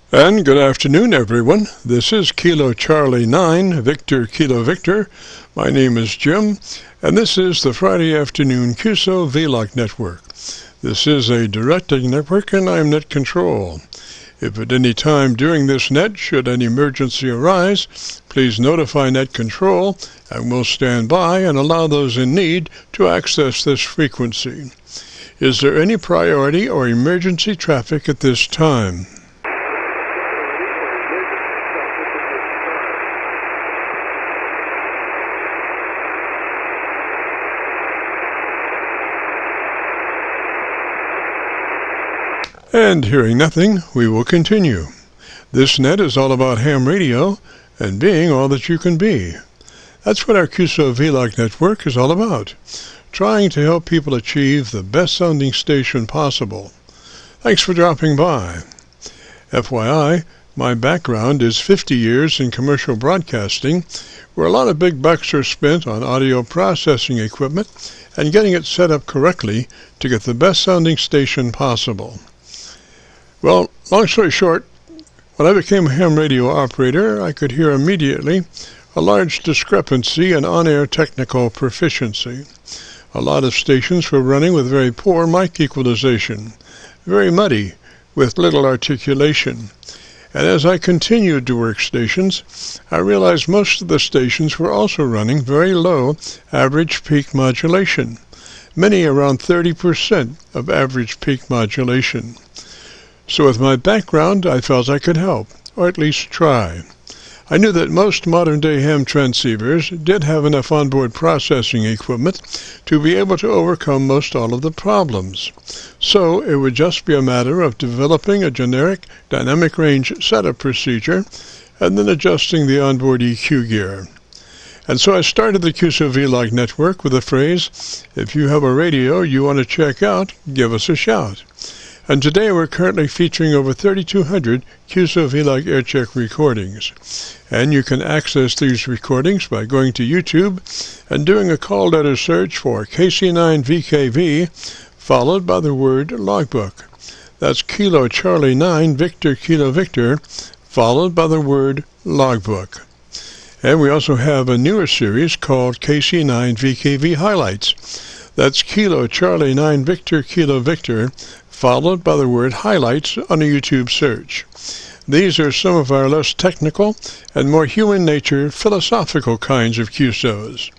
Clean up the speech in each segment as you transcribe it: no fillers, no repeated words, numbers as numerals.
And good afternoon, everyone. This is Kilo Charlie 9, Victor Kilo Victor. My name is Jim, and this is the Friday afternoon Qso-Vlog network. This is a directing network, and I'm net control. If at any time during this net should an emergency arise, please notify net control, and we'll stand by and allow those in need to access this frequency. Is there any priority or emergency traffic at this time? And hearing nothing, we will continue. This net is all about ham radio and being all that you can be. That's what our Qso-Vlog network is all about, trying to help people achieve the best sounding station possible. Thanks for dropping by. FYI, my background is 50 years in commercial broadcasting, where a lot of big bucks are spent on audio processing equipment and getting it set up correctly to get the best sounding station possible. Well, long story short, when I became a ham radio operator, I could hear immediately a large discrepancy in on-air technical proficiency. A lot of stations were running with very poor mic equalization, very muddy, with little articulation. And as I continued to work stations, I realized most of the stations were also running very low average peak modulation, many around 30% of average peak modulation. So with my background, I felt I could help, or at least try. I knew that most modern-day ham transceivers did have enough onboard processing equipment to be able to overcome most all of the problems. So it would just be a matter of developing a generic dynamic range setup procedure and then adjusting the onboard EQ gear. And so I started the Qso-Vlog network with the phrase, if you have a radio you want to check out, give us a shout. And today we're currently featuring over 3,200 Qso-Vlog Aircheck recordings. And you can access these recordings by going to YouTube and doing a call letter search for KC9VKV, followed by the word logbook. That's Kilo Charlie 9, Victor Kilo Victor, followed by the word logbook. And we also have a newer series called KC9VKV Highlights. That's Kilo Charlie 9, Victor Kilo Victor, followed by the word highlights on a YouTube search. These are some of our less technical and more human nature philosophical kinds of QSOs.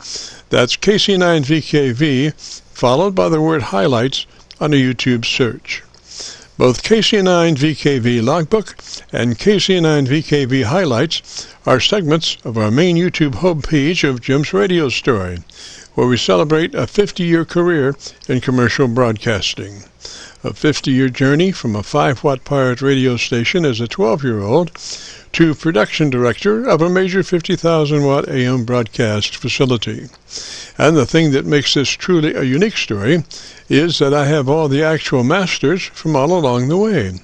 That's KC9VKV, followed by the word highlights on a YouTube search. Both KC9VKV Logbook and KC9VKV Highlights are segments of our main YouTube homepage of Jim's Radio Story, where we celebrate a 50-year career in commercial broadcasting. A 50-year journey from a 5-watt pirate radio station as a 12-year-old to production director of a major 50,000-watt AM broadcast facility. And the thing that makes this truly a unique story is that I have all the actual masters from all along the way.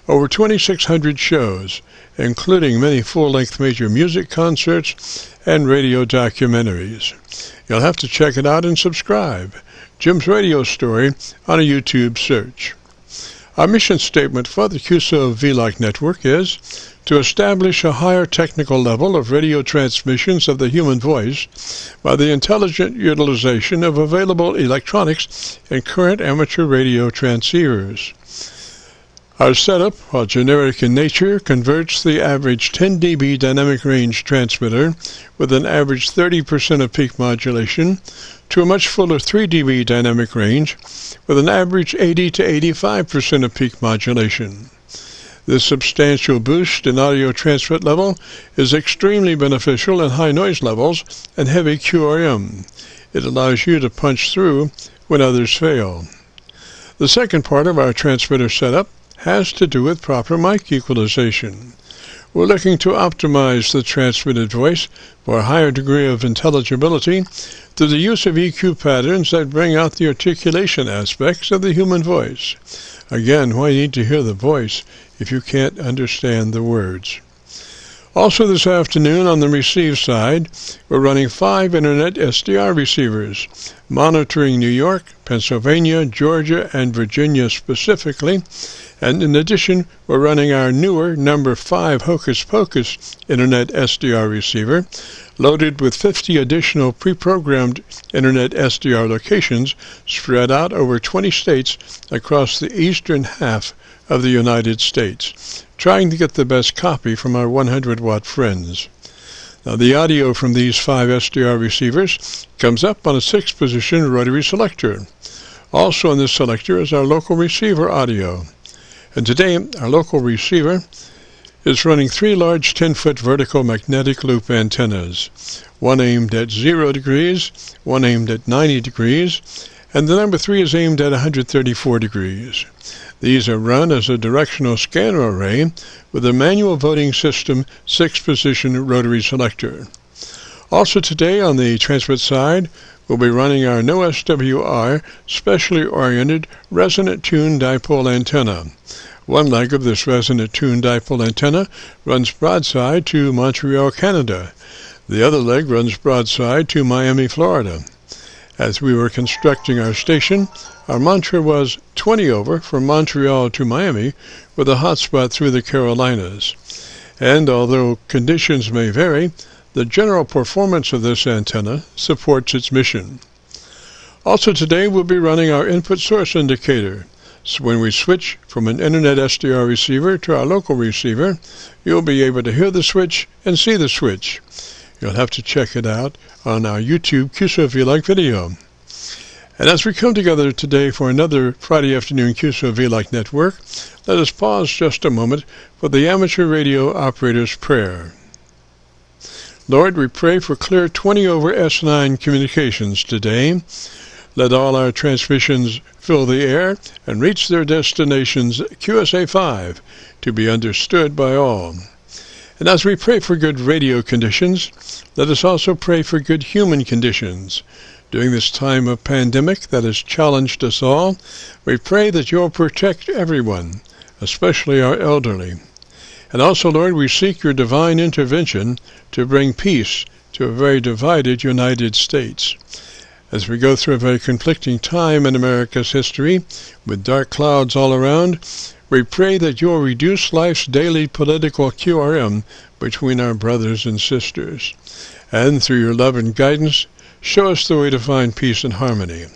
Over 2,600 shows, including many full-length major music concerts and radio documentaries. You'll have to check it out and subscribe. Jim's Radio Story on a YouTube search. Our mission statement for the Qso-Vlog network is to establish a higher technical level of radio transmissions of the human voice by the intelligent utilization of available electronics and current amateur radio transceivers. Our setup, while generic in nature, converts the average 10 dB dynamic range transmitter with an average 30% of peak modulation to a much fuller 3 dB dynamic range with an average 80 to 85% of peak modulation. This substantial boost in audio transmit level is extremely beneficial in high noise levels and heavy QRM. It allows you to punch through when others fail. The second part of our transmitter setup has to do with proper mic equalization. We're looking to optimize the transmitted voice for a higher degree of intelligibility through the use of EQ patterns that bring out the articulation aspects of the human voice. Again, why need to hear the voice if you can't understand the words? Also this afternoon on the receive side, we're running 5 Internet SDR receivers, monitoring New York, Pennsylvania, Georgia, and Virginia specifically. And in addition, we're running our newer number 5 Hocus Pocus Internet SDR receiver, loaded with 50 additional pre-programmed Internet SDR locations spread out over 20 states across the eastern half of the United States, trying to get the best copy from our 100-watt friends. Now, the audio from these 5 SDR receivers comes up on a 6-position rotary selector. Also on this selector is our local receiver audio. And today, our local receiver is running 3 large 10-foot vertical magnetic loop antennas, one aimed at 0 degrees, one aimed at 90 degrees, and the number 3 is aimed at 134 degrees. These are run as a directional scanner array with a manual voting system 6-position rotary selector. Also today on the transmit side, we'll be running our no SWR specially oriented resonant tuned dipole antenna. One leg of this resonant tuned dipole antenna runs broadside to Montreal, Canada. The other leg runs broadside to Miami, Florida. As we were constructing our station, our mantra was 20 over from Montreal to Miami with a hotspot through the Carolinas. And although conditions may vary, the general performance of this antenna supports its mission. Also today we'll be running our input source indicator. So when we switch from an Internet SDR receiver to our local receiver, you'll be able to hear the switch and see the switch. You'll have to check it out on our YouTube Qso-Vlog video. And as we come together today for another Friday afternoon Qso-Vlog network, let us pause just a moment for the amateur radio operator's prayer. Lord, we pray for clear 20 over S9 communications today. Let all our transmissions fill the air and reach their destinations QSA5 to be understood by all. And as we pray for good radio conditions, let us also pray for good human conditions. During this time of pandemic that has challenged us all, we pray that you'll protect everyone, especially our elderly. And also, Lord, we seek your divine intervention to bring peace to a very divided United States. As we go through a very conflicting time in America's history, with dark clouds all around, we pray that you'll reduce life's daily political QRM between our brothers and sisters. And through your love and guidance, show us the way to find peace and harmony.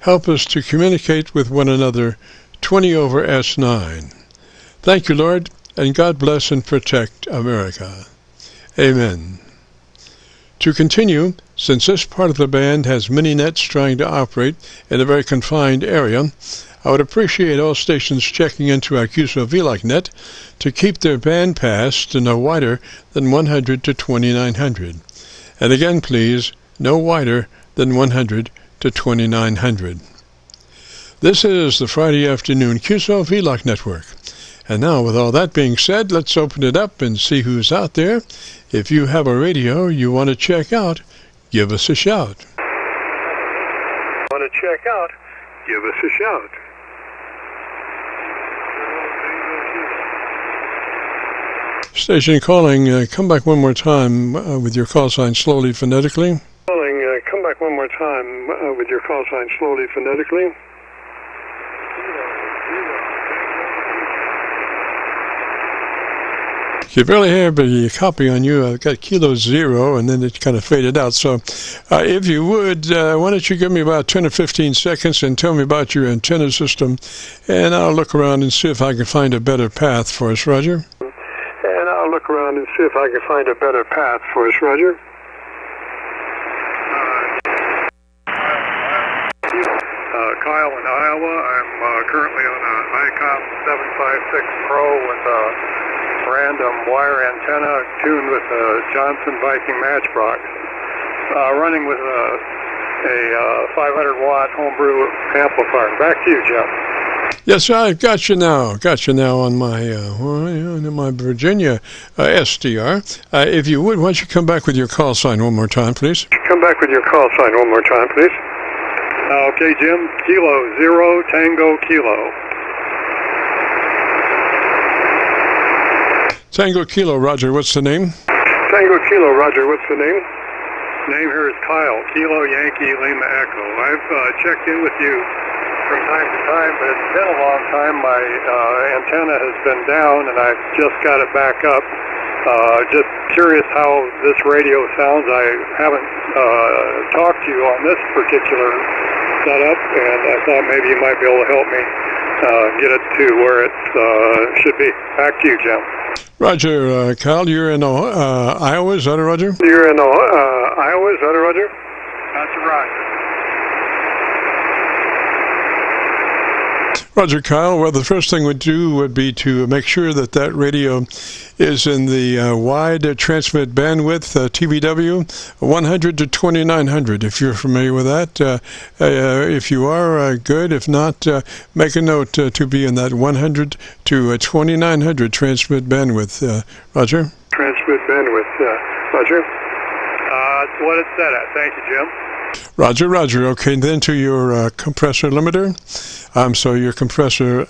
Help us to communicate with one another 20 over S9. Thank you, Lord, and God bless and protect America. Amen. To continue, since this part of the band has many nets trying to operate in a very confined area, I would appreciate all stations checking into our Qso-Vlog net to keep their band pass to no wider than 100 to 2900. And again, please, no wider than 100 to 2900. This is the Friday afternoon Qso-Vlog network. And now, with all that being said, let's open it up and see who's out there. If you have a radio you want to check out, give us a shout. Want to check out? Give us a shout. Station calling, come back one more time with your call sign slowly phonetically. Calling, come back one more time with your call sign slowly phonetically. You barely have a copy on you. I've got Kilo 0, and then it kind of faded out. So if you would, why don't you give me about 10 or 15 seconds and tell me about your antenna system, and I'll look around and see if I can find a better path for us, Roger. And I'll look around and see if I can find a better path for us, Roger. Kyle in Iowa. I'm currently on an ICOM 756 Pro with a random wire antenna tuned with a Johnson Viking matchbox, running with a 500-watt homebrew amplifier. Back to you, Jeff. Yes, I've got you now. Got you now on my Virginia SDR. If you would, why don't you come back with your call sign one more time, please? Come back with your call sign one more time, please. Okay, Jim. Kilo 0 Tango Kilo. Tango Kilo, Roger, what's the name? Tango Kilo, Roger, what's the name? Name here is Kyle, Kilo Yankee Lima Echo. I've checked in with you from time to time, but it's been a long time. My antenna has been down, and I've just got it back up. Just curious how this radio sounds. I haven't talked to you on this particular setup, and I thought maybe you might be able to help me get it to where it should be. Back to you, Jim. Roger, Kyle, you're in Iowa, is that a Roger? You're in Iowa, is that a Roger? That's a Roger. Roger, Kyle. Well, the first thing we'd do would be to make sure that that radio is in the wide transmit bandwidth, TVW, 100 to 2900, if you're familiar with that. If you are, good. If not, make a note to be in that 100 to 2900 transmit bandwidth. Roger? Transmit bandwidth, Roger. That's what it's set at. Thank you, Jim. Roger, Roger. Okay, then to your compressor limiter. Your compressor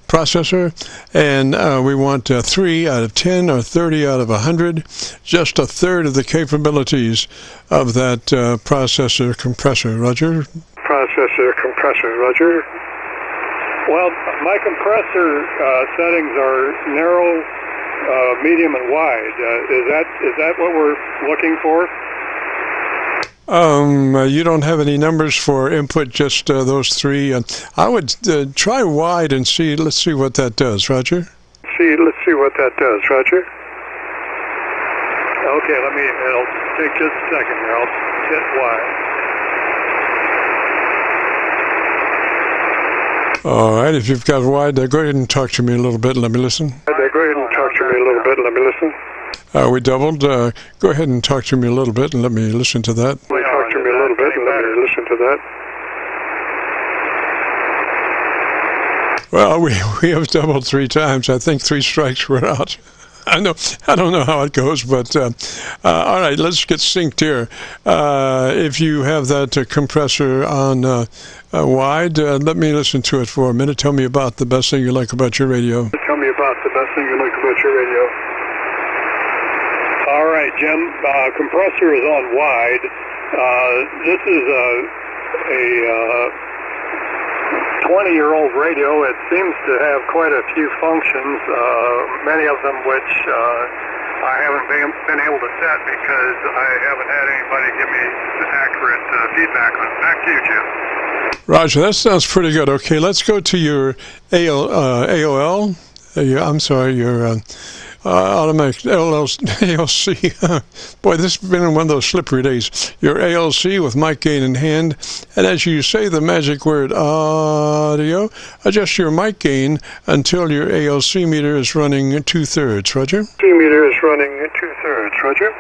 processor, and we want 3 out of 10 or 30 out of 100, just a third of the capabilities of that processor compressor. Roger? Processor compressor, Roger. Well, my compressor settings are narrow, medium, and wide. Is that what we're looking for? You don't have any numbers for input, just those three. I would try wide and see. Let's see what that does, Roger. Let's see what that does, Roger. Okay, it'll take just a second here. I'll hit wide. All right, if you've got wide, go ahead and talk to me a little bit and let me listen. Go ahead and talk to me a little bit and let me listen. We doubled. Go ahead and talk to me a little bit and let me listen to that. Talk to me a little bit and let me listen to that. Well, we have doubled 3 times. I think 3 strikes were out. I don't know how it goes, but all right, let's get synced here. If you have that compressor on wide, let me listen to it for a minute. Tell me about the best thing you like about your radio. Tell me about the best thing you like about your radio. All right, Jim, compressor is on wide. This is a 20-year-old radio. It seems to have quite a few functions, many of them which I haven't been able to set because I haven't had anybody give me accurate feedback on it. Back to you, Jim. Roger, that sounds pretty good. Okay, let's go to your AOL. Your automatic ALC. Boy, this has been one of those slippery days. Your ALC with mic gain in hand, and as you say the magic word audio, adjust your mic gain until your ALC meter is running 2/3. Roger? Meter is running 2/3. Roger?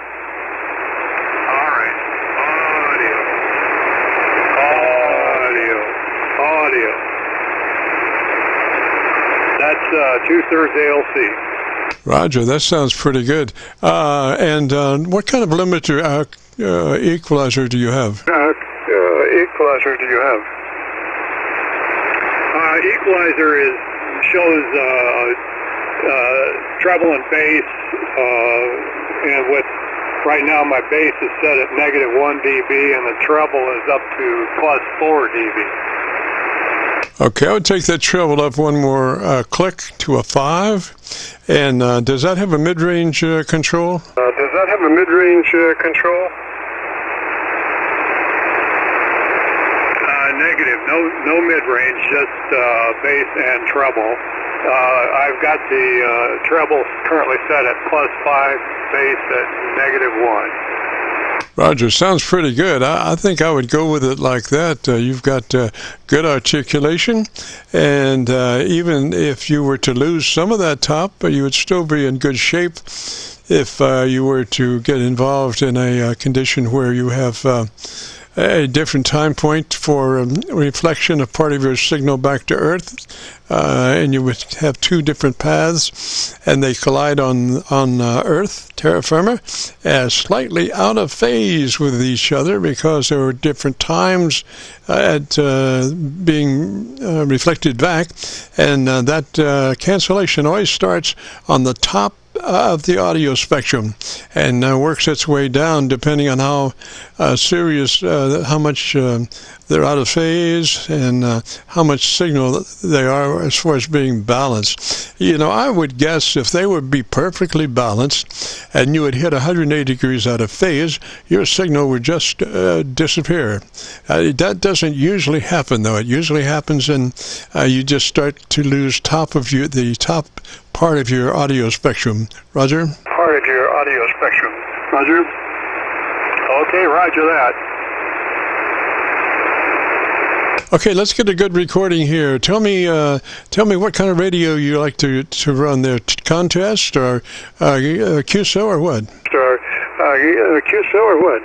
All right. Audio. That's 2/3 ALC. Roger, that sounds pretty good. And what kind of limiter equalizer do you have? Equalizer do you have? Equalizer shows treble and bass, and with right now my bass is set at -1 dB, and the treble is up to +4 dB. Okay, I would take that treble up one more click to a 5. And does that have a mid-range control? Does that have a mid-range control? Negative. No mid-range, just bass and treble. I've got the treble currently set at +5, bass at -1. Roger, sounds pretty good. I think I would go with it like that. You've got good articulation, and even if you were to lose some of that top, you would still be in good shape if you were to get involved in a condition where you have a different time point for reflection of part of your signal back to Earth, and you would have 2 different paths, and they collide on Earth, terra firma, as slightly out of phase with each other because there were different times at being reflected back, and that cancellation always starts on the top of the audio spectrum, and works its way down depending on how serious, how much they're out of phase, and how much signal they are as far as being balanced. You know, I would guess if they would be perfectly balanced and you would hit 180 degrees out of phase, your signal would just disappear. That doesn't usually happen, though. It usually happens and you just start to lose the top part of your audio spectrum. Roger? Part of your audio spectrum. Roger? Okay, roger that. Okay, let's get a good recording here. Tell me what kind of radio you like to run there. Contest or QSO or what? QSO or what?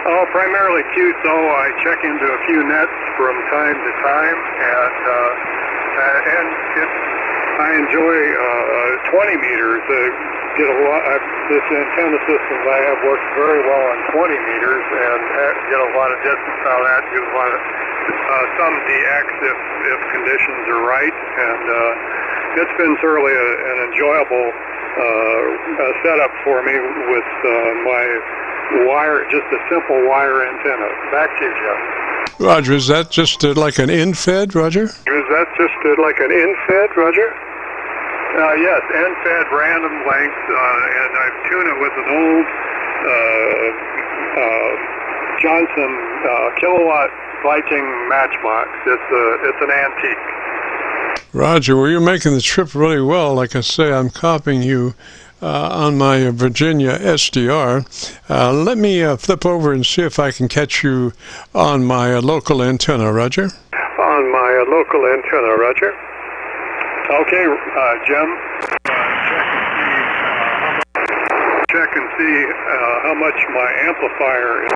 Oh, primarily QSO. I check into a few nets from time to time, and I enjoy 20 meters. Get a lot. This antenna system I have works very well on 20 meters, and get a lot of distance out of that. Give a lot of some DX if conditions are right, and it's been thoroughly an enjoyable setup for me with my wire, just a simple wire antenna. Back to you, Jeff. Roger, is that just like an in-fed, Roger? Is that just like an in-fed, Roger? Yes, end-fed random length, and I tune it with an old Johnson kilowatt Viking matchbox. It's an antique. Roger, well, you're making the trip really well. Like I say, I'm copying you on my Virginia SDR. Let me flip over and see if I can catch you on my local antenna, Roger. On my local antenna, Roger. Okay, Jim. Check and see how much my amplifier is.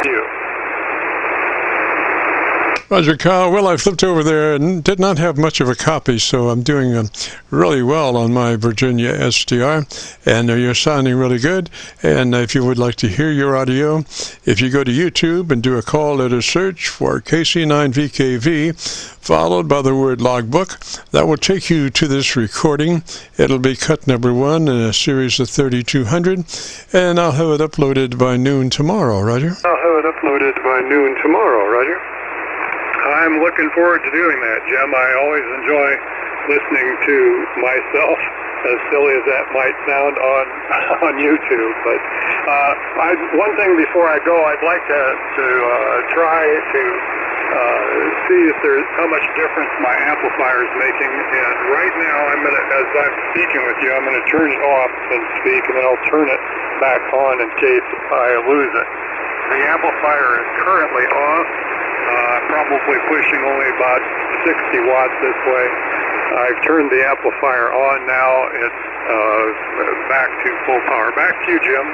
You. Roger, Kyle. Well, I flipped over there and did not have much of a copy, so I'm doing really well on my Virginia SDR, and you're sounding really good. And if you would like to hear your audio, if you go to YouTube and do a call letter search for KC9VKV, followed by the word logbook, that will take you to this recording. It'll be cut number 1 in a series of 3200, and I'll have it uploaded by noon tomorrow, Roger. I'll have it uploaded by noon tomorrow, Roger. I'm looking forward to doing that, Jim. I always enjoy listening to myself, as silly as that might sound on YouTube. But one thing before I go, I'd like to try to see if there's how much difference my amplifier is making. And right now, as I'm speaking with you, I'm going to turn it off and speak, and then I'll turn it back on in case I lose it. The amplifier is currently off. Probably pushing only about 60 watts this way. I've turned the amplifier on now. It's back to full power. Back to you, Jim.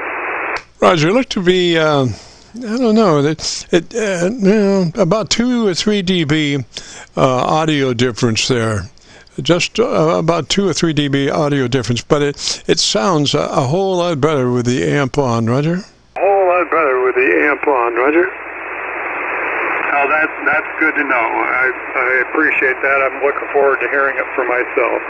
Roger, it looked to be, I don't know, about 2 or 3 dB audio difference there. Just about 2 or 3 dB audio difference, but it sounds a whole lot better with the amp on, Roger. A whole lot better with the amp on, Roger. Oh, that's good to know. I appreciate that. I'm looking forward to hearing it for myself.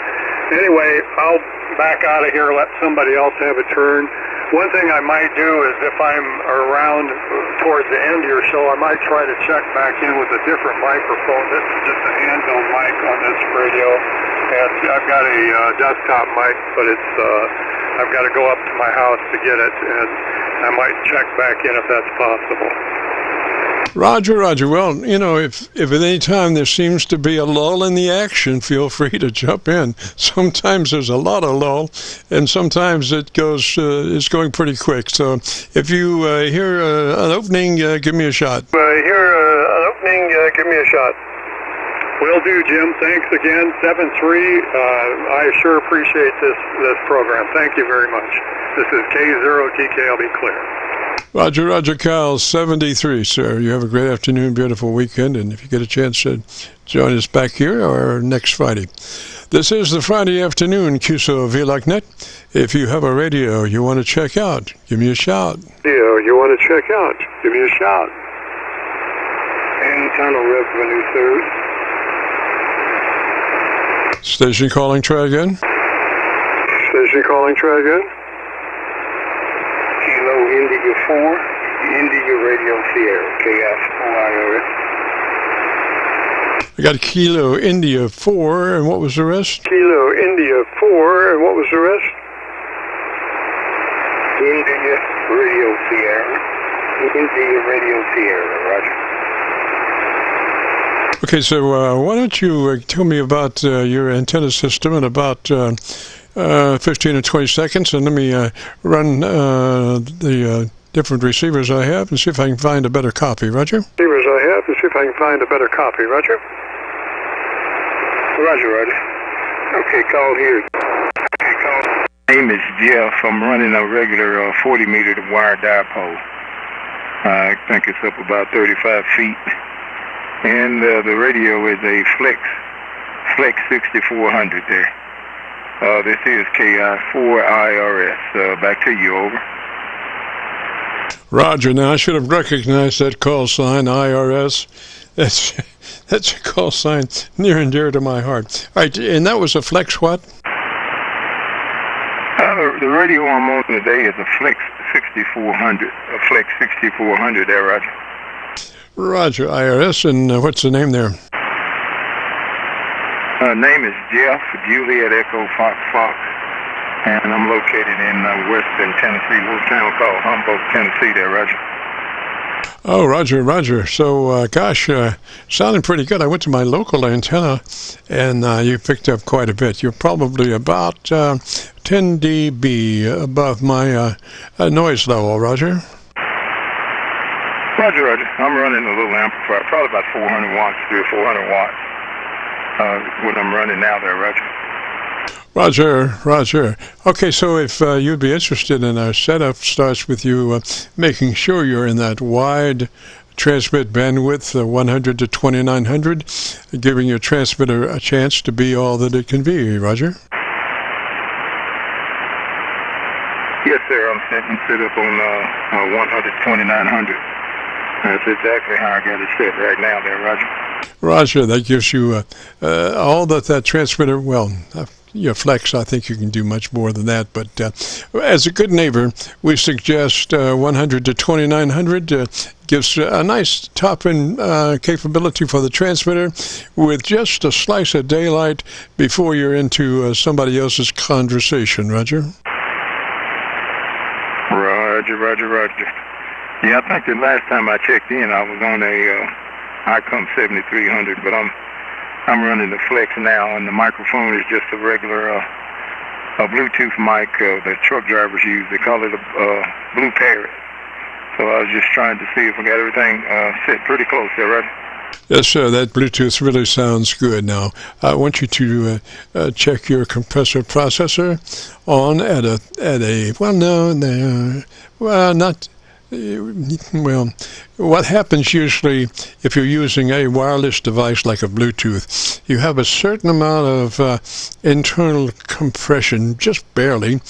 Anyway, I'll back out of here, let somebody else have a turn. One thing I might do is if I'm around towards the end of your show, I might try to check back in with a different microphone. This is just a handheld mic on this radio. And I've got a desktop mic, but I've got to go up to my house to get it, and I might check back in if that's possible. Roger. Well, you know, if at any time there seems to be a lull in the action, feel free to jump in. Sometimes there's a lot of lull, and sometimes it's going pretty quick. So if you hear an opening, give me a shot. Give me a shot. Will do, Jim. Thanks again. 7-3. I sure appreciate this program. Thank you very much. This is K0TK. I'll be clear. Roger, Kyle, 73, sir. You have a great afternoon, beautiful weekend, and if you get a chance to join us back here or next Friday. This is the Friday afternoon Qso-Vlog net. If you have a radio you want to check out, give me a shout. Give me a shout. Antenna revenue, sir. Station calling, try again. station calling, try again. Kilo India 4, India Radio Sierra, KS4IRS. I got Kilo India 4, and what was the rest? Kilo India 4, and what was the rest? India Radio Sierra. India Radio Sierra, roger. Okay, so why don't you tell me about your antenna system in about 15 or 20 seconds, and let me run the different receivers I have and see if I can find a better copy, Roger? Receivers I have and see if I can find a better copy, Roger? Roger, roger. Okay, call here. Okay, call. My name is Jeff. I'm running a regular 40-meter wire dipole. I think it's up about 35 feet. And the radio is a Flex 6400 there. This is KI4IRS. Back to you, over. Roger. Now, I should have recognized that call sign, IRS. That's a call sign near and dear to my heart. All right, and that was a Flex what? The radio I'm on today is a Flex 6400. A Flex 6400 there, Roger. Roger, IRS, and what's the name there? Name is Jeff, Juliet Echo Fox Fox, and I'm located in western Tennessee, a little town called Humboldt, Tennessee there, Roger. Oh, Roger, Roger. So, gosh, sounding pretty good. I went to my local antenna, and you picked up quite a bit. You're probably about 10 dB above my noise level, Roger. Roger, Roger. I'm running a little amplifier, probably about 400 watts, 300 or 400 watts. What I'm running now there, Roger. Roger, Roger. Okay, so if you'd be interested in our setup, starts with you making sure you're in that wide transmit bandwidth, 100 to 2900, giving your transmitter a chance to be all that it can be, Roger? Yes, sir. I'm set up on 100 to 2900. That's exactly how I got it set right now there, Roger. Roger, that gives you all that transmitter, well, your Flex, I think you can do much more than that, but as a good neighbor, we suggest 100 to 2900 gives a nice top-end capability for the transmitter with just a slice of daylight before you're into somebody else's conversation, Roger? Roger, Roger, Roger. Yeah, I think the last time I checked in, I was on a ICOM 7300, but I'm running the Flex now, and the microphone is just a regular a Bluetooth mic that truck drivers use. They call it a Blue Parrot. So I was just trying to see if I got everything set pretty close there, right? Yes, sir. That Bluetooth really sounds good. Now, I want you to check your compressor processor on at a well, what happens usually if you're using a wireless device like a Bluetooth, you have a certain amount of internal compression, just barely,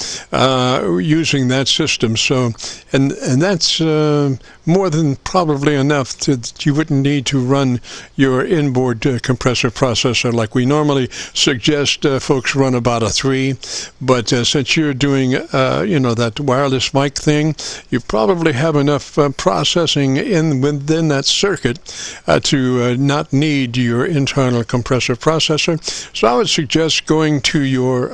using that system. So, and that's more than probably enough that you wouldn't need to run your inboard compressor processor like we normally suggest folks run about a 3. But since you're doing, that wireless mic thing, you probably have enough processing within that circuit to not need your internal compressor processor. So I would suggest going to your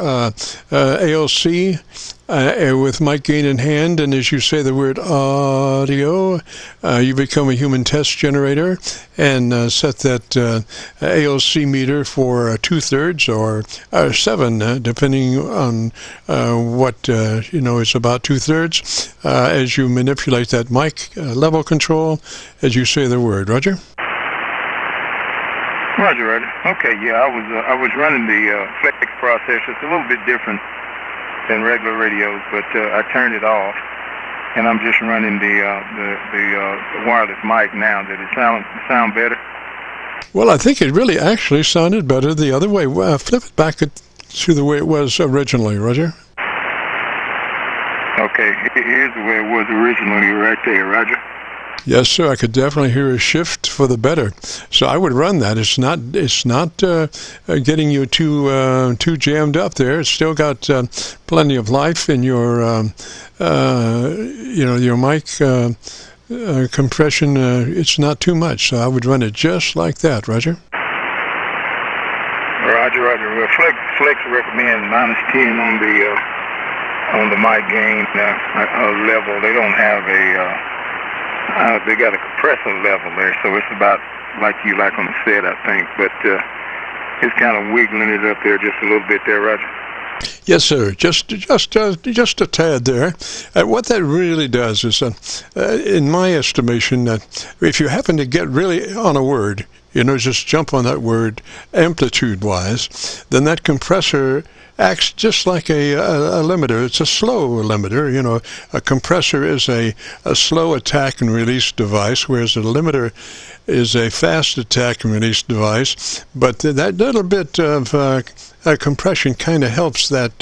ALC with mic gain in hand, and as you say the word audio, you become a human test generator and set that ALC meter for 2/3 or 7, depending on what is about 2/3. As you manipulate that mic level control, as you say the word, Roger. Roger, Roger. Okay, yeah, I was running the Flex processor. It's a little bit different than regular radios, but I turned it off, and I'm just running the wireless mic now. Did it sound better? Well, I think it really actually sounded better the other way. Flip it back to the way it was originally, Roger. Okay, here's the way it was originally, right there, Roger. Yes, sir. I could definitely hear a shift for the better. So I would run that. It's not getting you too jammed up there. It's still got plenty of life in your your mic compression. It's not too much. So I would run it just like that, Roger. Roger. Well, Flex recommend -10 on the mic gain level. They don't have they got a compressor level there, so it's about like on the set, I think. But it's kind of wiggling it up there just a little bit there, Roger. Yes, sir. Just a tad there. What that really does is, in my estimation, if you happen to get really on a word, just jump on that word amplitude-wise, then that compressor acts just like a limiter. It's a slow limiter. A compressor is a slow attack and release device, whereas a limiter is a fast attack and release device. But that little bit of compression kind of helps that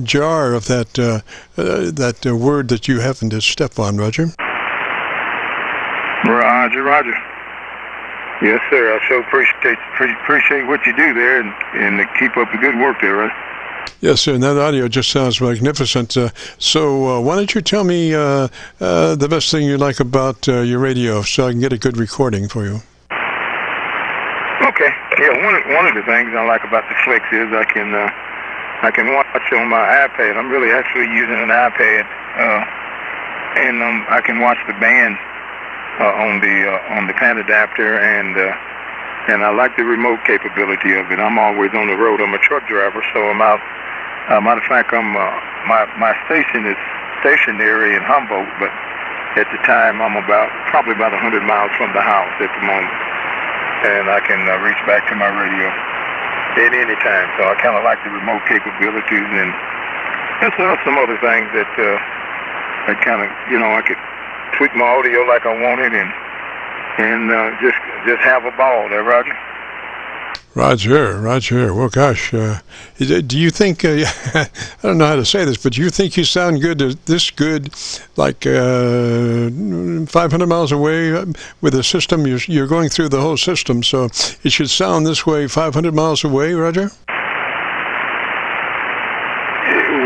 jar of that word that you happen to step on, Roger. Roger. Yes, sir. I so appreciate what you do there, and keep up the good work there, right? Yes, sir. And that audio just sounds magnificent. So why don't you tell me the best thing you like about your radio, so I can get a good recording for you? Okay. Yeah. One of the things I like about the Flex is I can watch on my iPad. I'm really actually using an iPad, and I can watch the band on the pad adapter, and I like the remote capability of it. I'm always on the road. I'm a truck driver, so I'm out. Matter of fact, my station is stationary in Humboldt, but at the time I'm probably about 100 miles from the house at the moment, and I can reach back to my radio at any time. So I kind of like the remote capabilities, and there's some other things that kind of I could tweak my audio like I wanted, and just have a ball there, Roger. Roger. Well, gosh, do you think, I don't know how to say this, but do you think you sound this good, like 500 miles away with a system? You're going through the whole system, so it should sound this way 500 miles away, Roger?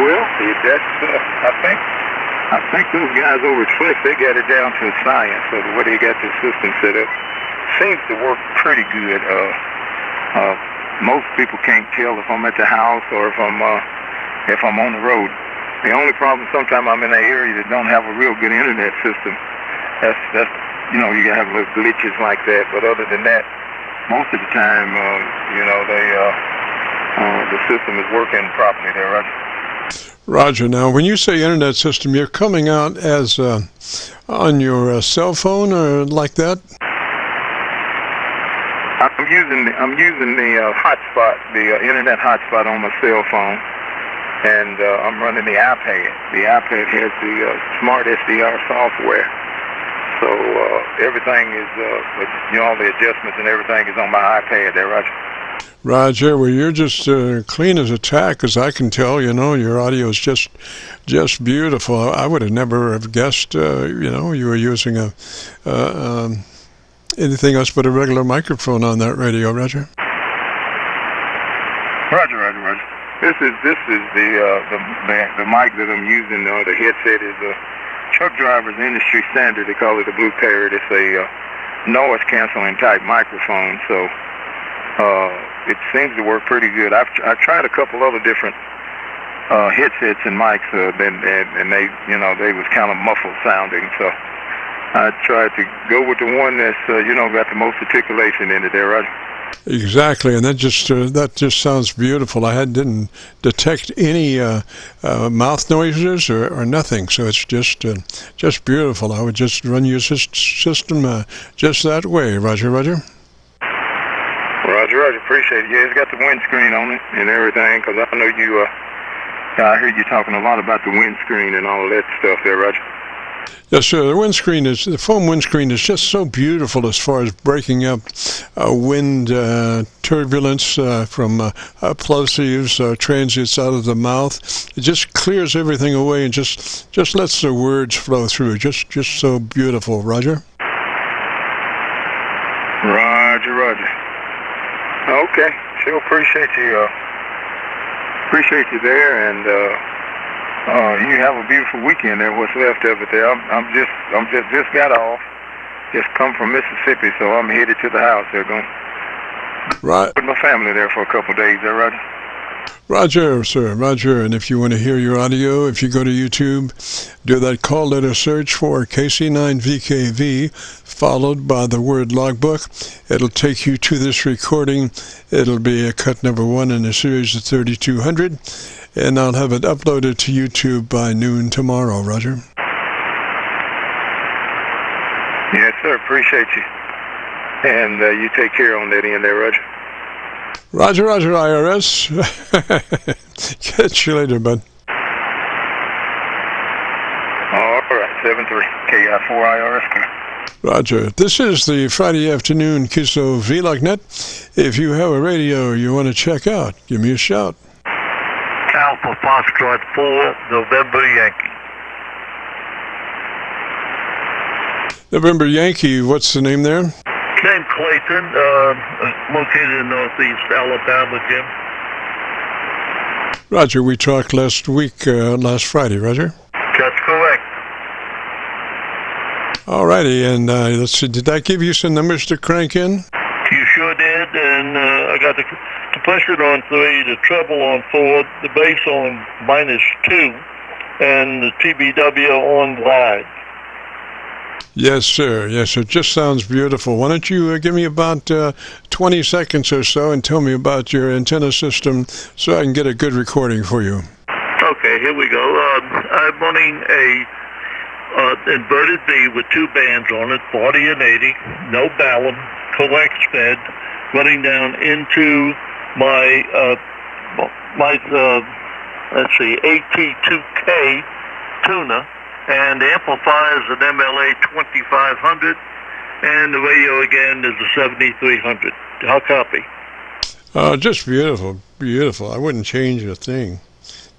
Well, I think those guys over at Flex, they got it down to a science. So the way they got the system set up seems to work pretty good. Most people can't tell if I'm at the house or if I'm on the road. The only problem, sometimes I'm in an area that don't have a real good internet system. That's you gotta have little glitches like that. But other than that, most of the time, the system is working properly there, Roger. Roger. Now, when you say internet system, you're coming out as on your cell phone or like that? I'm using the hotspot, the internet hotspot on my cell phone, and I'm running the iPad. The iPad has the smart SDR software, so everything is all the adjustments and everything is on my iPad there, Roger. Roger, well, you're just clean as a tack, as I can tell. Your audio is just beautiful. I would have never have guessed, you were using anything else but a regular microphone on that radio, Roger. Roger. This is the mic that I'm using. The headset is a truck driver's industry standard. They call it a Blue Parrot. It's a noise canceling type microphone. So it seems to work pretty good. I've tried a couple other different headsets and mics, and they was kind of muffled sounding. So I tried to go with the one that's got the most articulation in it there, Roger. Exactly, and that just sounds beautiful. I didn't detect any mouth noises or nothing, so it's just beautiful. I would just run your system just that way, Roger. Roger, appreciate it. Yeah, it's got the windscreen on it and everything, because I know I heard you talking a lot about the windscreen and all of that stuff there, Roger. Yes, sir. The foam windscreen is just so beautiful as far as breaking up wind turbulence from plosives, transients out of the mouth. It just clears everything away and just lets the words flow through. Just so beautiful, Roger. sure appreciate you. Appreciate you there, and you have a beautiful weekend there. What's left of it there? I'm just got off. Just come from Mississippi, so I'm headed to the house. They're going with my family there for a couple of days. There, Roger. Roger, sir, Roger. And if you want to hear your audio, if you go to YouTube, do that call letter search for KC9VKV, followed by the word logbook. It'll take you to this recording. It'll be a cut number 1 in a series of 3200, and I'll have it uploaded to YouTube by noon tomorrow, Roger. Yes, sir. Appreciate you. And you take care on that end there, Roger. Roger, Roger, IRS. Catch you later, bud. All right, 73 KI4 IRS. Roger. This is the Friday afternoon Qso-Vlog net. If you have a radio you want to check out, give me a shout. Alpha Foxtrot 4, November Yankee. November Yankee, what's the name there? Name Clayton, located in northeast Alabama, Jim. Roger, we talked last week, last Friday, Roger? That's correct. All righty, and let's see, did that give you some numbers to crank in? You sure did, and I got the compression on 3, the treble on 4, the bass on -2, and the TBW on wide. Yes, sir. Yes, sir. It just sounds beautiful. Why don't you give me about 20 seconds or so and tell me about your antenna system so I can get a good recording for you. Okay, here we go. I'm running a inverted V with 2 bands on it, 40 and 80, no ballon, coax fed, running down into my AT2K tuner. And the amplifier is an MLA 2500, and the radio again is a 7300. How copy? Just beautiful, beautiful. I wouldn't change a thing.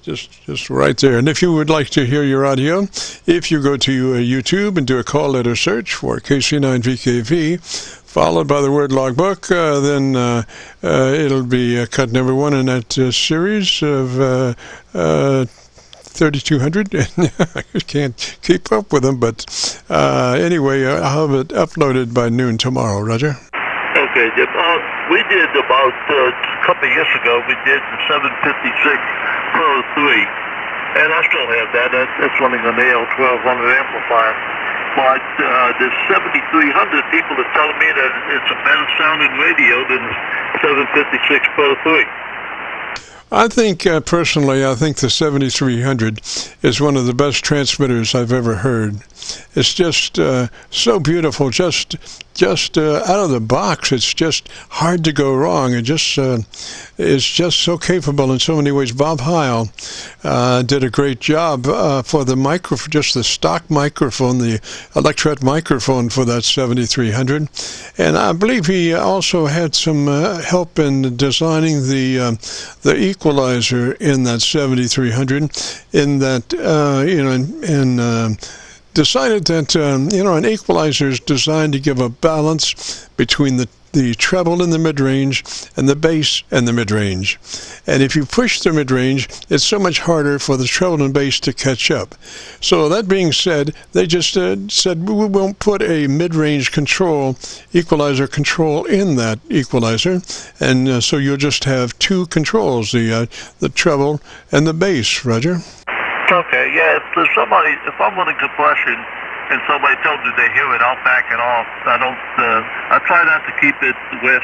Just right there. And if you would like to hear your audio, if you go to YouTube and do a call letter search for KC9VKV, followed by the word logbook, then it'll be cut number 1 in that series of 3200. I can't keep up with them, but anyway, I'll have it uploaded by noon tomorrow, Roger. Okay, Jim. We did about a couple of years ago, we did the 756 Pro 3, and I still have that. That's running an AL1200 amplifier. But the 7300, people are telling me that it's a better sounding radio than the 756 Pro 3. I think, personally, I think the 7300 is one of the best transmitters I've ever heard. It's just so beautiful, just out of the box. It's just hard to go wrong. It just is just so capable in so many ways. Bob Heil did a great job for the microphone, just the stock microphone, the electret microphone for that 7300. And I believe he also had some help in designing the equalizer in that 7300. In that, decided that, an equalizer is designed to give a balance between the treble in the mid-range and the bass and the mid-range. And if you push the mid-range, it's so much harder for the treble and bass to catch up. So that being said, they just said we won't put a mid-range control, equalizer control in that equalizer, and so you'll just have 2 controls, the treble and the bass, Roger. Okay, yeah, if I'm running compression and somebody tells me they hear it, I'll back it off. I try not to keep it where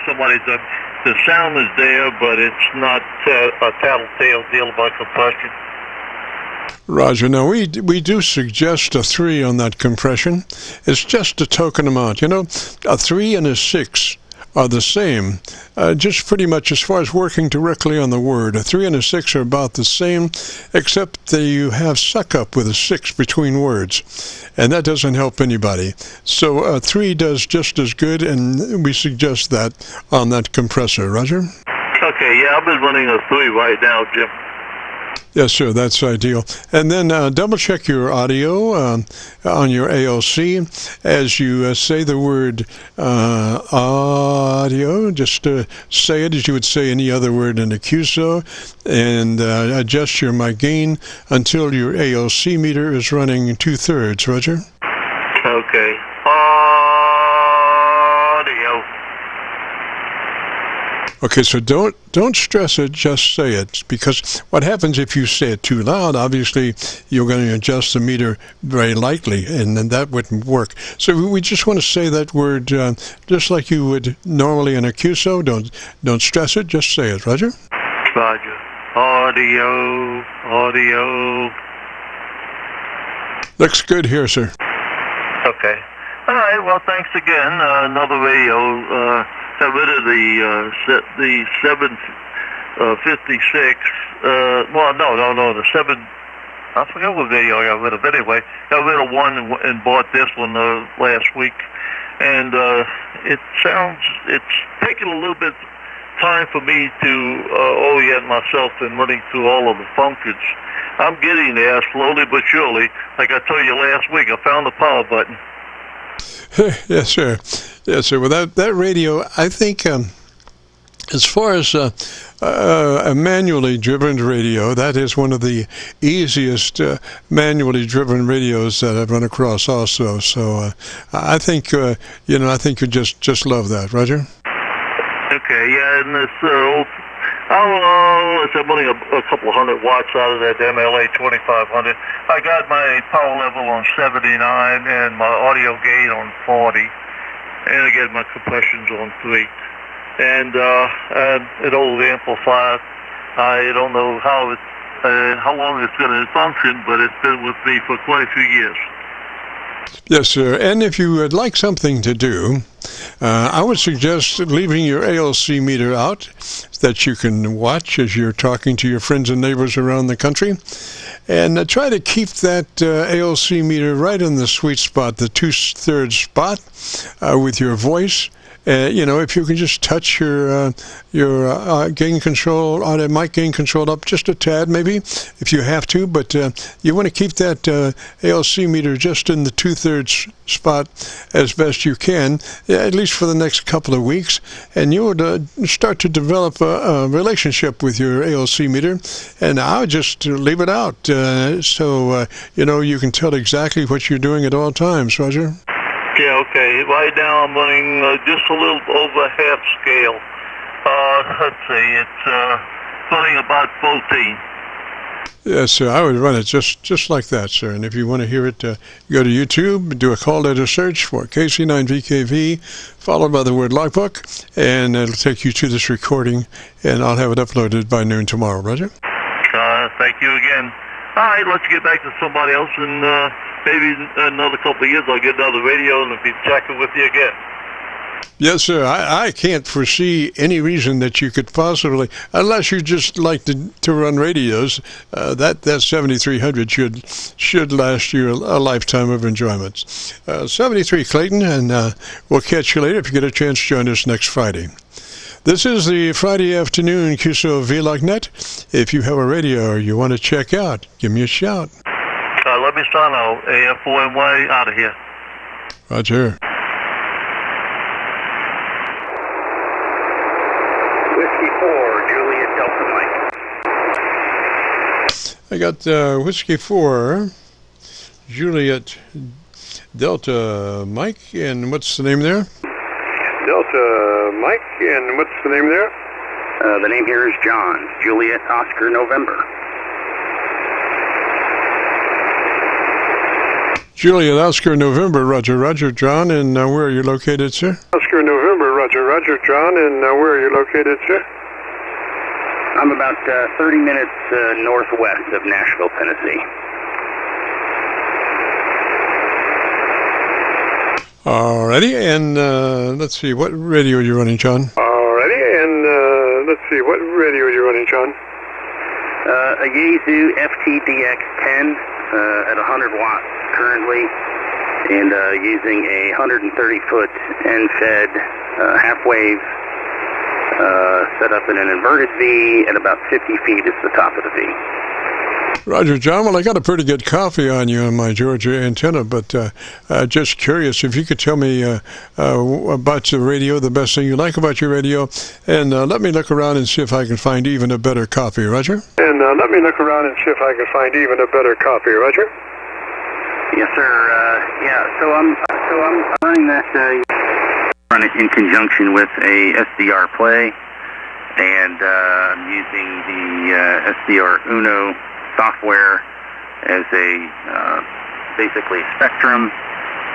the sound is there, but it's not a tattletale deal about compression. Roger. Now, we do suggest a 3 on that compression. It's just a token amount. A 3 and a 6 are the same, just pretty much as far as working directly on the word. A 3 and a 6 are about the same, except that you have suck up with a 6 between words, and that doesn't help anybody. So a 3 does just as good, and we suggest that on that compressor. Roger? Okay, yeah, I've been running a 3 right now, Jim. Yes, sir, that's ideal. And then double check your audio on your ALC as you say the word audio. Just say it as you would say any other word in a QSO, and adjust your mic gain until your ALC meter is running 2/3. Roger? Okay. Audio. Okay, so don't stress it, just say it, because what happens if you say it too loud, obviously you're going to adjust the meter very lightly, and then that wouldn't work. So we just want to say that word just like you would normally in a QSO. Don't stress it, just say it. Roger? Roger. Audio. Audio. Looks good here, sir. Okay. All right, well, thanks again. Another radio. Got rid of the 756. Well, no, the 7. I forget what video I got rid of. Anyway, got rid of one and bought this one last week. And it's taking a little bit time for me to orient myself in running through all of the functions. I'm getting there slowly but surely. Like I told you last week, I found the power button. Yes, sir. Yes, sir. Well, that radio, I think, as far as a manually driven radio, that is one of the easiest manually driven radios that I've run across also. So I think, I think you just love that. Roger? Okay, yeah, and this I'm running a couple hundred watts out of that MLA 2500. I got my power level on 79 and my audio gain on 40, and I get my compressions on 3. And an old amplifier. I don't know how long it's going to function, but it's been with me for quite a few years. Yes, sir. And if you would like something to do, I would suggest leaving your ALC meter out that you can watch as you're talking to your friends and neighbors around the country. And try to keep that ALC meter right in the sweet spot, the 2/3 spot, with your voice. If you can just touch your gain control, mic gain control up just a tad, maybe, if you have to. But you want to keep that ALC meter just in the 2/3 spot as best you can, at least for the next couple of weeks. And you would start to develop a relationship with your ALC meter. And I would just leave it out so you can tell exactly what you're doing at all times, Roger. Yeah, okay. Right now I'm running just a little over half scale. Let's see, it's running about 14. Yes, sir. I would run it just like that, sir. And if you want to hear it, go to YouTube, do a call letter search for KC9VKV, followed by the word logbook, and it'll take you to this recording, and I'll have it uploaded by noon tomorrow, Roger. Thank you again. All right, let's get back to somebody else, and maybe another couple of years I'll get another radio and I'll be checking with you again. Yes, sir. I can't foresee any reason that you could possibly, unless you just like to run radios, that 7300 should last you a lifetime of enjoyment. 73 Clayton, and we'll catch you later if you get a chance to join us next Friday. This is the Friday afternoon Qso-Vlog net. If you have a radio or you want to check out, give me a shout. Let me start out. AF4NY out of here. Roger. Whiskey 4, Juliet Delta Mike. I got Whiskey 4, Juliet Delta Mike, and what's the name there? Delta Mike, and what's the name there? The name here is John, Juliet Oscar November. Juliet Oscar November, Roger, Roger, John, and where are you located, sir? Oscar November, Roger, Roger, John, and where are you located, sir? I'm about 30 minutes northwest of Nashville, Tennessee. Alrighty, and let's see, what radio are you running, John? Alrighty, and let's see, what radio are you running, John? A Yaesu FTDX10 at 100 watts currently, and using a 130-foot end-fed half-wave set up in an inverted V at about 50 feet is the top of the V. Roger, John. Well, I got a pretty good copy on you on my Georgia antenna, but just curious if you could tell me about your radio, the best thing you like about your radio, and let me look around and see if I can find even a better copy, Roger. And let me look around and see if I can find even a better copy, Roger. Yes, sir. So I'm running that. Run it in conjunction with a SDR play, and I'm using the SDR Uno software as a basically a spectrum,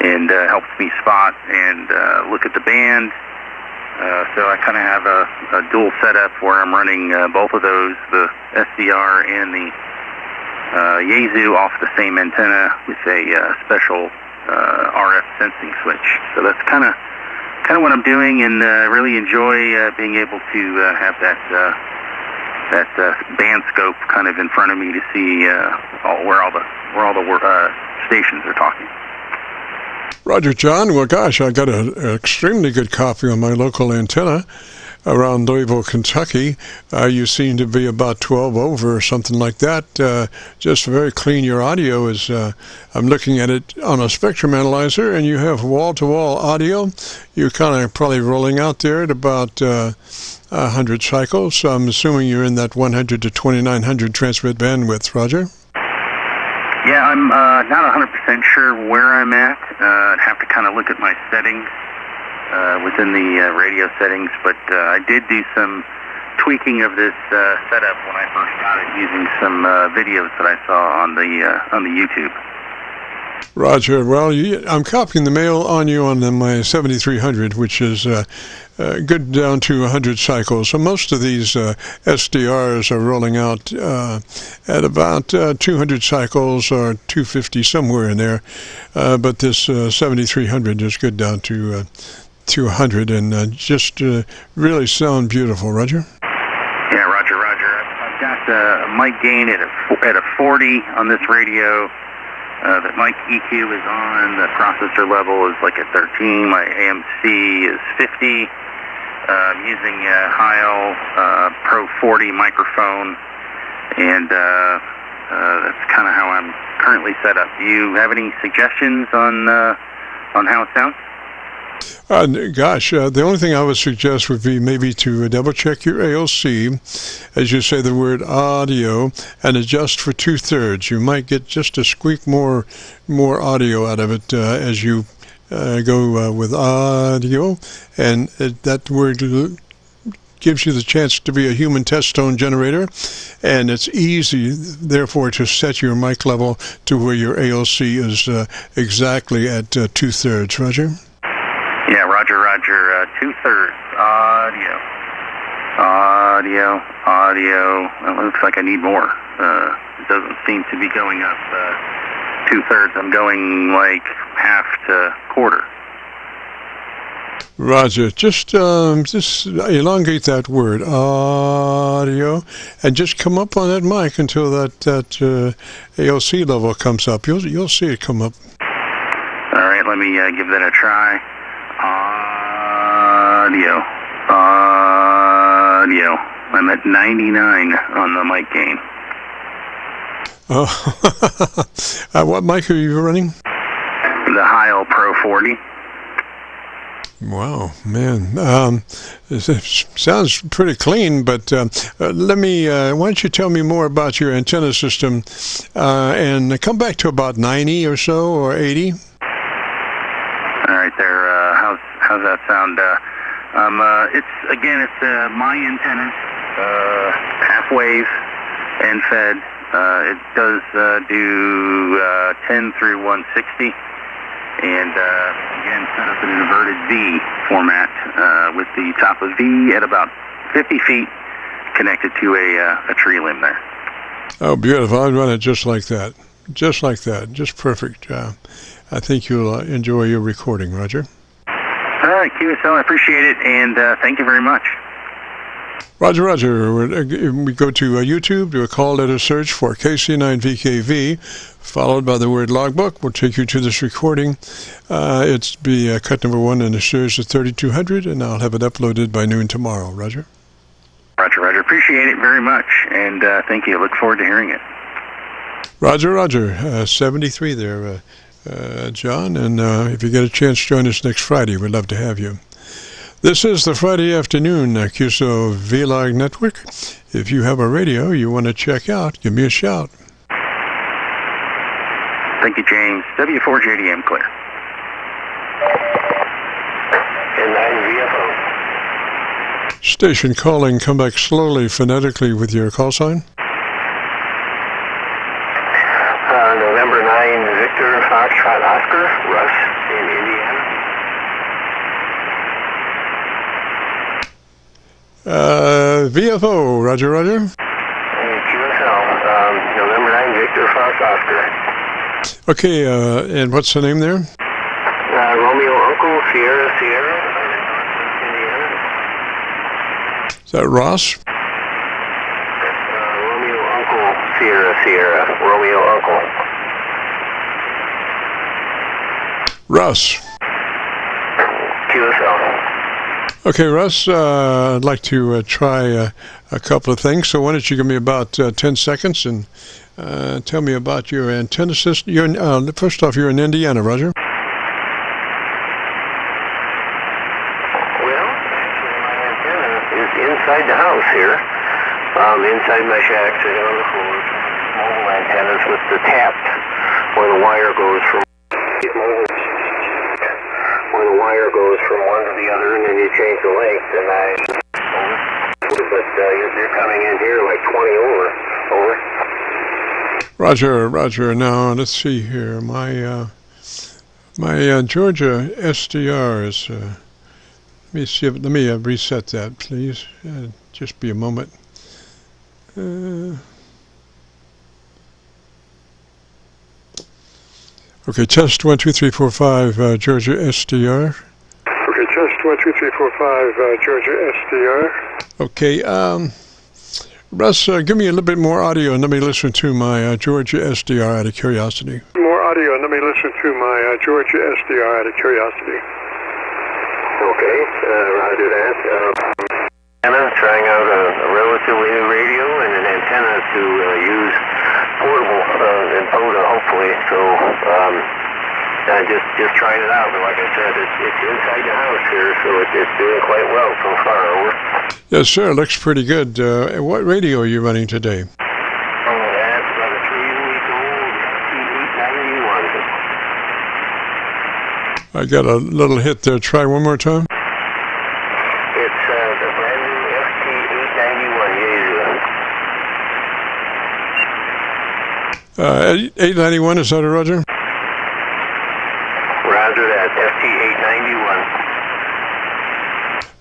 and helps me spot and look at the band. So I kind of have a dual setup where I'm running both of those, the SDR and the Yaesu, off the same antenna with a special RF sensing switch. So that's kind of what I'm doing, and really enjoy being able to have that band scope kind of in front of me to see where all the stations are talking. Roger, John. Well, gosh, I got an extremely good copy on my local antenna around Louisville, Kentucky. You seem to be about 12 over or something like that. Just very clean. Your audio is, I'm looking at it on a spectrum analyzer, and you have wall-to-wall audio. You're kind of probably rolling out there at about 100 cycles. So I'm assuming you're in that 100 to 2900 transmit bandwidth, Roger? Yeah, I'm not 100% sure where I'm at. I'd have to kind of look at my settings within the radio settings, but I did do some tweaking of this setup when I first got it, using some videos that I saw on the YouTube. Roger. Well, I'm copying the mail on you on my 7300, which is good down to 100 cycles. So most of these SDRs are rolling out at about 200 cycles or 250, somewhere in there. But this 7300 is good down to 100, and just really sound beautiful, Roger. Yeah, Roger. I've got a mic gain at a 40 on this radio. The mic EQ is on. The processor level is like a 13. My AMC is 50. I'm using a Heil Pro 40 microphone, and that's kind of how I'm currently set up. Do you have any suggestions on how it sounds? Gosh, the only thing I would suggest would be maybe to double-check your ALC, as you say the word audio, and adjust for 2/3. You might get just a squeak more audio out of it as you go with audio, and that word gives you the chance to be a human test tone generator, and it's easy, therefore, to set your mic level to where your ALC is exactly at 2/3. Roger? Yeah, Roger. 2/3 audio. It looks like I need more. It doesn't seem to be going up 2/3. I'm going like half to quarter. Roger. Just elongate that word, audio, and just come up on that mic until that ALC level comes up. You'll see it come up. All right, let me give that a try. Audio. I'm at 99 on the mic gain. What mic are you running? The Heil Pro 40. Wow, man. It sounds pretty clean, but let me, why don't you tell me more about your antenna system and come back to about 90 or so, or 80? All right there. How's that sound? It's my antennas, half wave and fed. It does do 10 through 160, and again set up in an inverted V format with the top of V at about 50 feet connected to a tree limb there. Oh, beautiful. I'd run it just like that. Just perfect. I think you'll enjoy your recording, Roger. All right, QSO, I appreciate it, and thank you very much. Roger. We go to YouTube, do a call letter search for KC9VKV, followed by the word logbook. We'll take you to this recording. It's be cut number 1 in the series of 3200, and I'll have it uploaded by noon tomorrow. Roger. Roger. Appreciate it very much, and thank you. Look forward to hearing it. Roger, Roger. 73 there, John. And if you get a chance, join us next Friday. We'd love to have you. This is the Friday afternoon Qso-Vlog Network. If you have a radio you want to check out, give me a shout. Thank you, James. W4JDM clear. N9VFO. Station calling, come back slowly, phonetically with your call sign. November 9, Victor, Foxtrot, Oscar, Russ in Indiana. VFO, Roger, Roger. QSL, November 9, Victor, Fox, Oscar. Okay, and what's the name there? Romeo, Uncle, Sierra, Sierra, Indiana. Is that Ross? Romeo, Uncle, Sierra, Sierra, Romeo, Uncle. Russ. QSL. Okay, Russ, I'd like to try a couple of things. So why don't you give me about 10 seconds and tell me about your antenna system. First off, you're in Indiana, Roger. Well, actually, my antenna is inside the house here. Inside my shack, sitting on the floor. Mobile antennas with the tapped, where the wire goes from one to the other, and then you change the length. And but you're coming in here like 20 over. Over. Roger, Roger. Now let's see here. My Georgia SDR is. Let me see. Let me reset that, please. Just be a moment. Okay, test 1 2 3 4 5 Georgia SDR. Okay, test 1 2 3 4 5 Georgia SDR. Okay, Russ, give me a little bit more audio and let me listen to my Georgia SDR out of curiosity. More audio and let me listen to my Georgia SDR out of curiosity. Okay, roger that. Trying out a relatively new radio and an antenna to use portable in POTA, hopefully. So just trying it out. But like I said, it's inside the house here, so it's doing quite well so far. Over. Yes, sir. Looks pretty good. What radio are you running today? That's about a 3-week-old FT891. I got a little hit there. Try one more time. It's the brand new FT891. 891, is that a Roger? Roger that, FT891.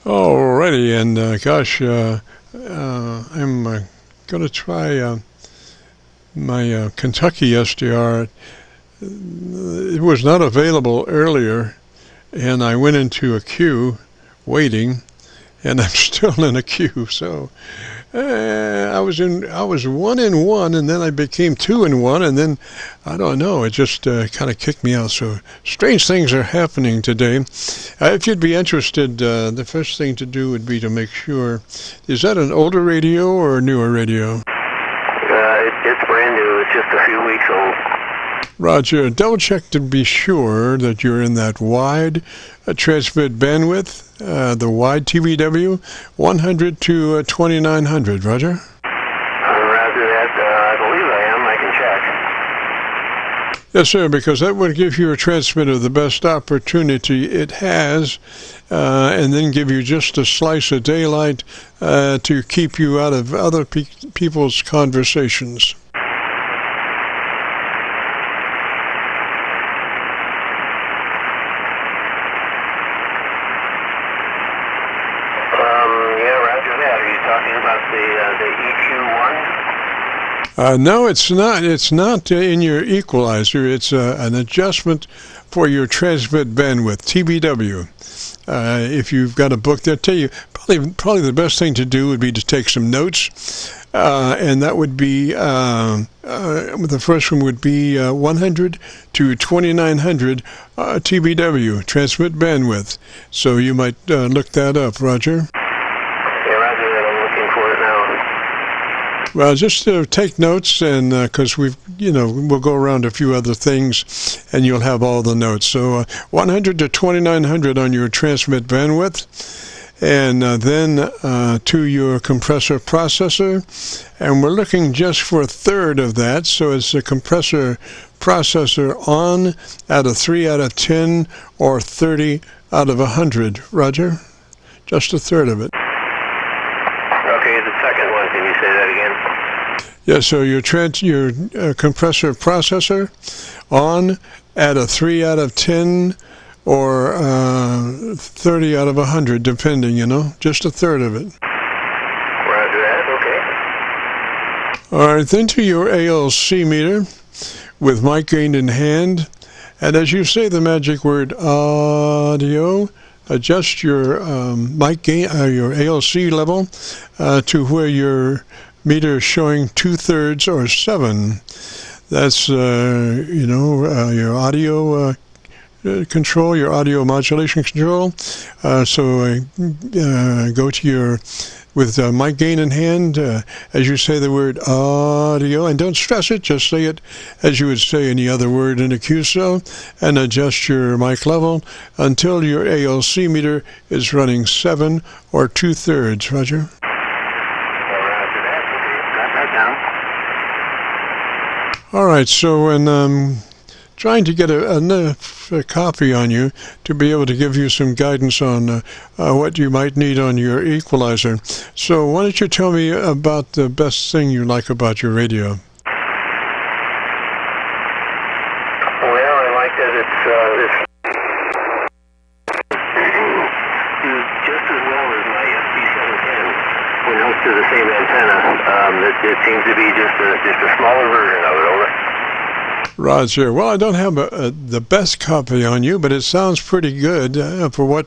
Alrighty, and gosh, I'm going to try my Kentucky SDR. It was not available earlier, and I went into a queue waiting, and I'm still in a queue. So I was 1 in 1, and then I became 2 in 1, and then I don't know. It just kind of kicked me out. So strange things are happening today. If you'd be interested, the first thing to do would be to make sure, is that an older radio or a newer radio? It's brand new. It's just a few weeks old. Roger, double check to be sure that you're in that wide transmit bandwidth, the wide TVW, 100 to 2900. Roger? Roger that. I believe I am. I can check. Yes, sir, because that would give your transmitter the best opportunity it has, and then give you just a slice of daylight to keep you out of other people's conversations. No, it's not. It's not in your equalizer. It's an adjustment for your transmit bandwidth, TBW. If you've got a book there, tell you probably the best thing to do would be to take some notes, and that would be the first one would be 100 to 2900 TBW, transmit bandwidth. So you might look that up, Roger. Well, just take notes, and because we'll go around a few other things, and you'll have all the notes. So 100 to 2900 on your transmit bandwidth, and then to your compressor processor, and we're looking just for a third of that. So it's a compressor processor on at a 3 out of 10 or 30 out of 100. Roger? Just a third of it. Okay, the second one, can you say that again? Yeah, so your compressor processor on at a 3 out of 10 or 30 out of 100, depending, just a third of it. Roger that, okay. All right, then to your ALC meter with mic gain in hand, and as you say the magic word audio, adjust your mic gain, your ALC level to where your meter is showing 2/3 or 7. That's your audio control, your audio modulation control. So go to your with mic gain in hand as you say the word audio, and don't stress it, just say it as you would say any other word in a QSO, and adjust your mic level until your ALC meter is running 7 or 2/3. Roger? All right, so when trying to get enough copy on you to be able to give you some guidance on what you might need on your equalizer. So why don't you tell me about the best thing you like about your radio? Well, I like that it's just as well as my FP710 when hooked to the same antenna. It seems to be just a smaller version of it, over. Roger. Well, I don't have the best copy on you, but it sounds pretty good for what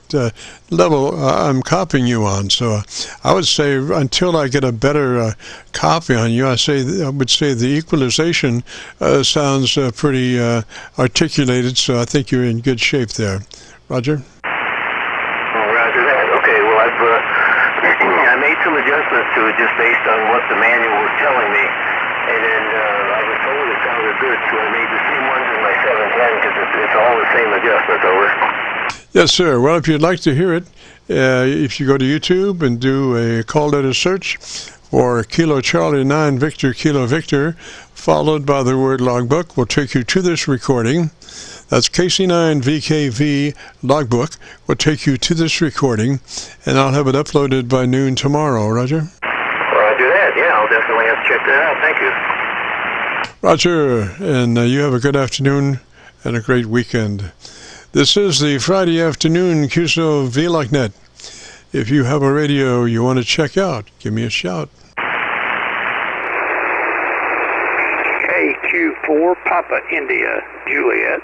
level I'm copying you on. So I would say until I get a better copy on you, I would say the equalization sounds pretty articulated, so I think you're in good shape there. Roger? Roger that. Okay, well, I made some adjustments to it just based on what the manual was telling me. And then I was told it sounded good, so I made the same ones in my 710 because it's all the same adjustments, over. Yes, sir. Well, if you'd like to hear it, if you go to YouTube and do a call letter search for Kilo Charlie 9 Victor Kilo Victor, followed by the word logbook, will take you to this recording. That's KC9VKV logbook will take you to this recording, and I'll have it uploaded by noon tomorrow. Roger? Roger that. Yeah, I'll definitely have to check that out. Thank you. Roger, and you have a good afternoon and a great weekend. This is the Friday afternoon Qso-Vlog net. If you have a radio you want to check out, give me a shout. KQ4 Papa India Juliet.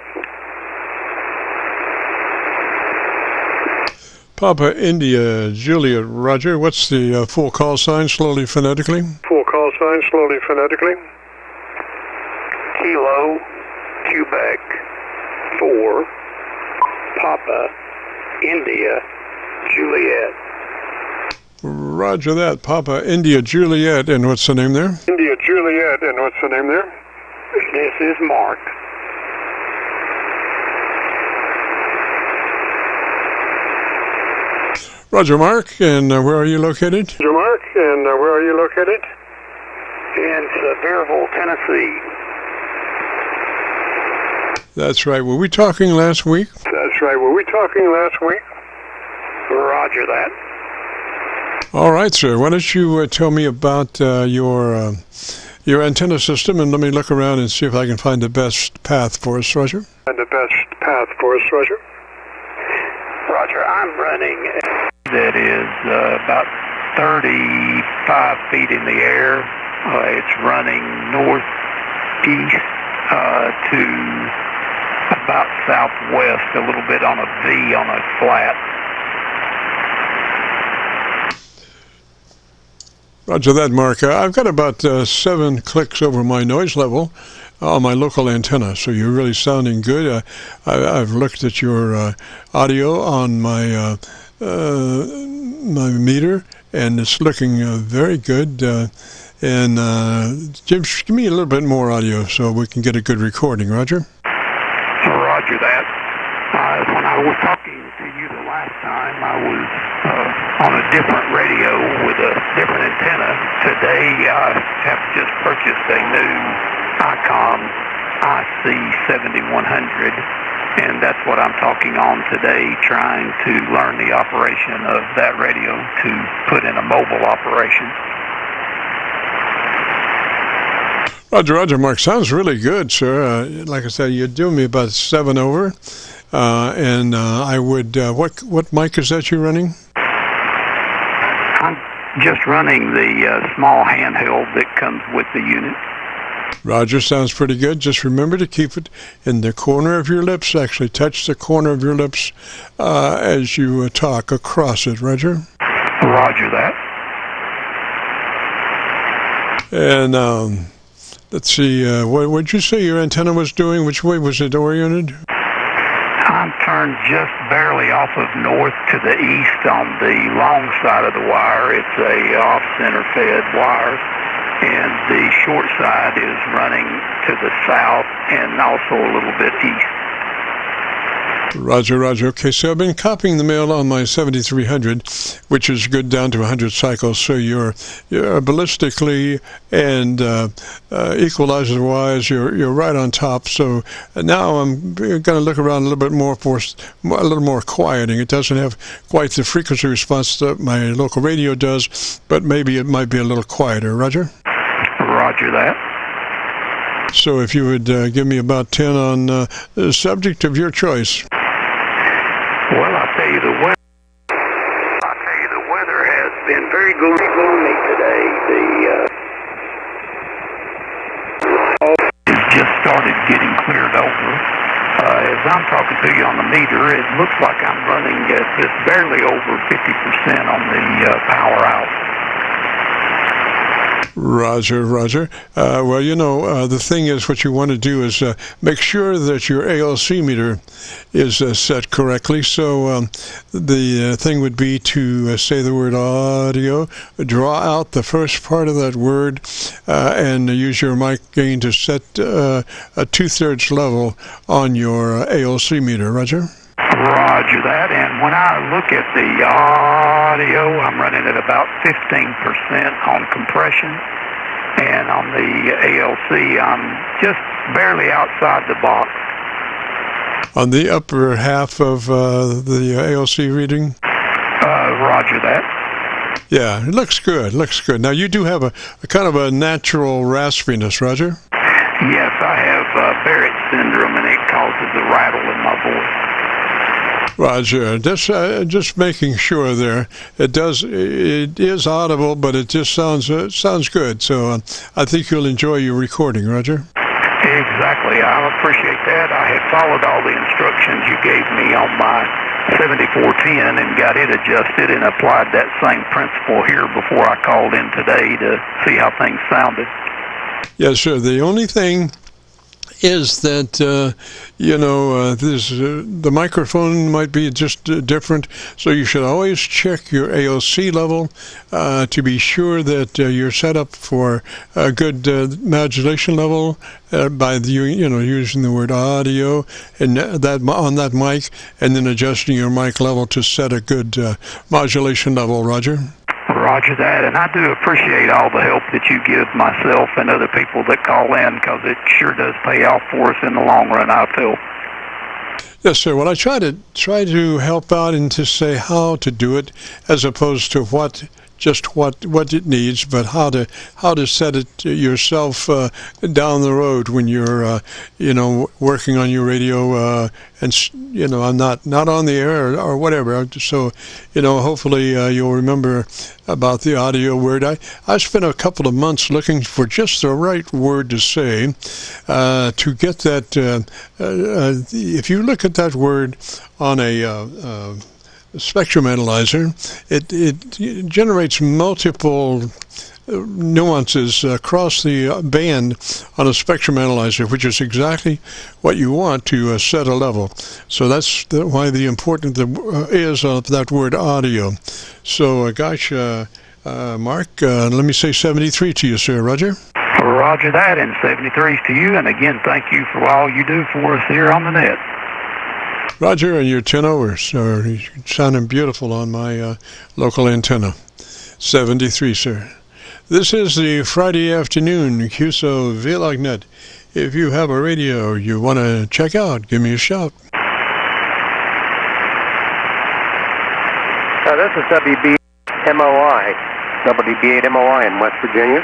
Papa India Juliet. Roger, what's the full call sign slowly phonetically? Full call sign slowly phonetically. Kilo Quebec 4 Papa India Juliet. Roger that. Papa India Juliet. And what's the name there? India Juliet. And what's the name there? This is Mark. Roger, Mark. And where are you located? Roger, Mark. And where are you located? In Sevierville, Tennessee. That's right. Were we talking last week? That's right. Were we talking last week? Roger that. All right, sir. Why don't you tell me about your antenna system, and let me look around and see if I can find the best path for us, Roger. And the best path for us, Roger. Roger, I'm running. That is about 35 feet in the air. It's running northeast to about southwest, a little bit on a V on a flat. Roger that, Mark. I've got about 7 clicks over my noise level on my local antenna, so you're really sounding good. I've looked at your audio on my my meter, and it's looking very good. And give me a little bit more audio so we can get a good recording, Roger. Roger that. When I was talking to you the last time, I was on a different radio with a different antenna. Today, I have just purchased a new ICOM IC7100, and that's what I'm talking on today, trying to learn the operation of that radio to put in a mobile operation. Roger, Mark. Sounds really good, sir. Like I said, you're doing me about 7 over. And I would, what mic is that you're running? I'm just running the small handheld that comes with the unit. Roger, sounds pretty good. Just remember to keep it in the corner of your lips. Actually, touch the corner of your lips as you talk across it, Roger. Roger that. And let's see, what would you say your antenna was doing? Which way was it oriented? I'm turned just barely off of north to the east on the long side of the wire. It's a off-center fed wire, and the short side is running to the south and also a little bit east. Roger. Okay, so I've been copying the mail on my 7300, which is good down to 100 cycles. So you're ballistically and equalizer-wise, you're right on top. So now I'm going to look around a little bit more for a little more quieting. It doesn't have quite the frequency response that my local radio does, but maybe it might be a little quieter. Roger? Roger that. So if you would give me about 10 on the subject of your choice. Well, I'll tell you the weather has been very gloomy today. It just started getting cleared over. As I'm talking to you on the meter, it looks like I'm running just barely over 50% on the power out. Roger. Well, the thing is, what you want to do is make sure that your ALC meter is set correctly. So the thing would be to say the word audio, draw out the first part of that word, and use your mic gain to set a 2/3 level on your ALC meter. Roger? Roger that. And when I look at the audio, I'm running at about 15% on compression. And on the ALC, I'm just barely outside the box. On the upper half of the ALC reading? Roger that. Yeah, it looks good. Now, you do have a kind of a natural raspiness, Roger? Yes, I have Barrett's syndrome, and it causes a rattle in my voice. Roger, just making sure there. It is audible, but it just sounds good. So I think you'll enjoy your recording, Roger. Exactly. I appreciate that. I had followed all the instructions you gave me on my 7410 and got it adjusted and applied that same principle here before I called in today to see how things sounded. Yes, sir. The only thing is that the microphone might be just different, so you should always check your AOC level to be sure that you're set up for a good modulation level by using the word audio and that on that mic, and then adjusting your mic level to set a good modulation level. Roger? Roger that, and I do appreciate all the help that you give myself and other people that call in, because it sure does pay off for us in the long run, I feel. Yes, sir. Well, I try to help out and to say how to do it, as opposed to what it needs, but how to set it yourself down the road when you're working on your radio and I'm not on the air or whatever. So hopefully you'll remember about the audio word. I spent a couple of months looking for just the right word to say to get that. If you look at that word on a spectrum analyzer, it generates multiple nuances across the band on a spectrum analyzer, which is exactly what you want to set a level. So that's why the important is of that word audio. So gosh, Mark, let me say 73 to you, sir. Roger? Roger that, and 73s to you. And again, thank you for all you do for us here on the net. Roger, and your 10 overs are sounding beautiful on my local antenna. 73, sir. This is the Friday afternoon Qso-Vlog net. If you have a radio you want to check out, give me a shout. This is WB8MOI in West Virginia.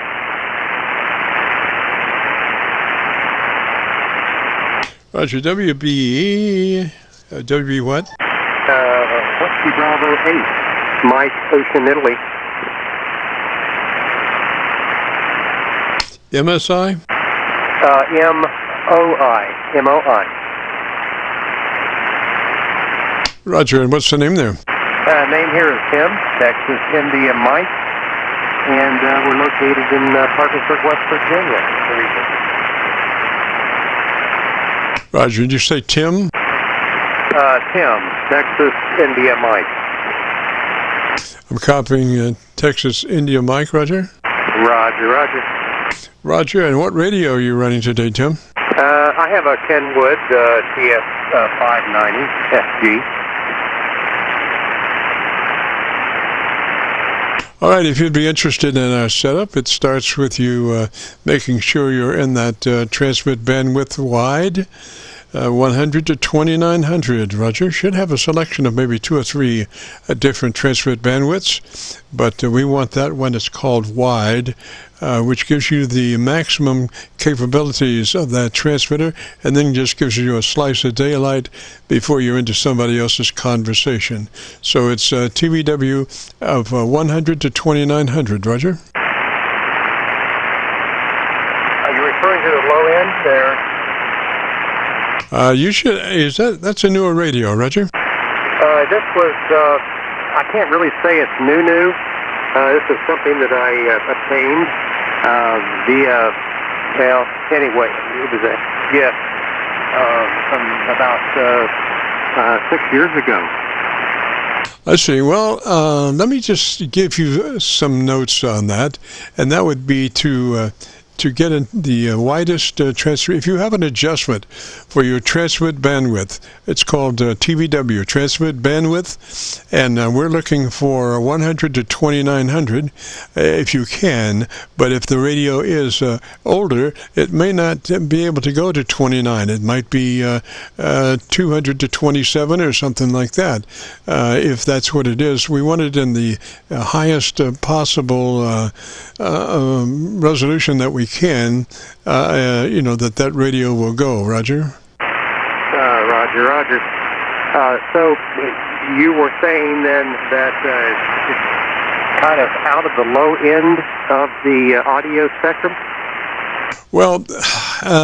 Roger, WB what? Whiskey Bravo 8, Mike, Ocean, Italy. MSI? MOI. Roger, and what's the name there? Name here is Tim, Texas, India, Mike, and we're located in Parkersburg, West Virginia. Roger, did you say Tim? Tim, Texas, India, Mike. I'm copying Texas, India, Mike, Roger? Roger. Roger, and what radio are you running today, Tim? I have a Kenwood TF590 FG. All right, if you'd be interested in our setup, it starts with you making sure you're in that transmit bandwidth wide, 100 to 2900. Roger, should have a selection of maybe 2 or 3 different transmit bandwidths, but we want that one that's called wide, which gives you the maximum capabilities of that transmitter, and then just gives you a slice of daylight before you're into somebody else's conversation. So it's TVW of 100 to 2900. Roger? Are you referring to the low end there? That's a newer radio, Roger? This was, I can't really say it's new. This is something that I obtained via, anyway, it was from about 6 years ago. I see. Well, let me just give you some notes on that, and that would be to get in the widest transfer. If you have an adjustment for your transmit bandwidth, it's called TVW, transmit bandwidth, and we're looking for 100 to 2900 if you can, but if the radio is older, it may not be able to go to 29. It might be 200 to 27 or something like that. If that's what it is, we want it in the highest possible resolution that we can, that radio will go. Roger? Roger. So you were saying then that it's kind of out of the low end of the audio spectrum? Well,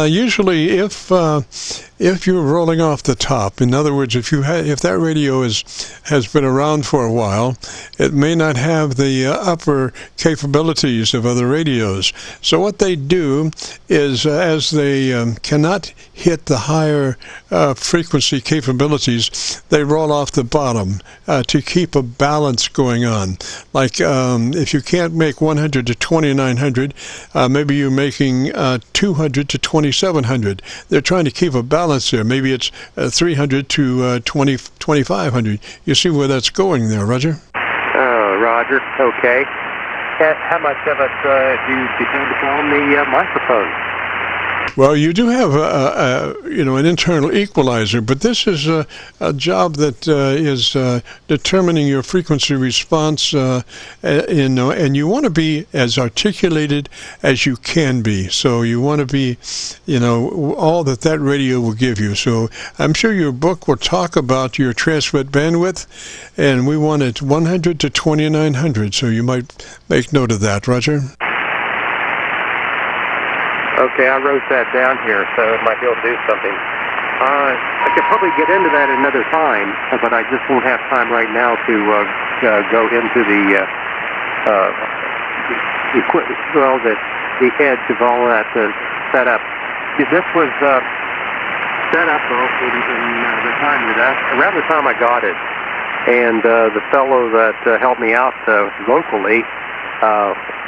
usually if you're rolling off the top, in other words, if that radio has been around for a while, it may not have the upper capabilities of other radios. So what they do is, as they cannot hit the higher frequency capabilities, they roll off the bottom to keep a balance going on. Like if you can't make 100 to 2900, maybe you're making 200 to 2700. They're trying to keep a balance there. Maybe it's 300 to 2500. You see where that's going there, Roger? Roger. Okay. How much of it do you depend upon the microphone? Well, you do have an internal equalizer, but this is a job that is determining your frequency response, and you want to be as articulated as you can be. So you want to be, all that radio will give you. So I'm sure your book will talk about your transmit bandwidth, and we want it 100 to 2900. So you might make note of that, Roger. Okay, I wrote that down here, so I might be able to do something. I could probably get into that another time, but I just won't have time right now to go into the the edge of all that setup. This was set up in the time around the time I got it, and the fellow that helped me out locally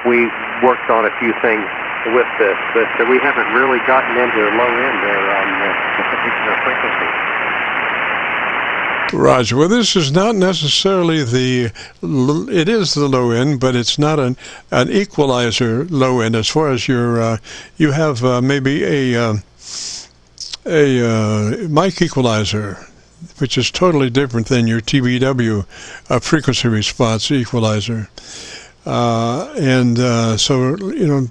we worked on a few things with this, but we haven't really gotten into the low end there on this particular frequency. Roger. Well, this is not necessarily it is the low end, but it's not an equalizer low end. As far as your, you have maybe a mic equalizer, which is totally different than your TBW frequency response equalizer. So,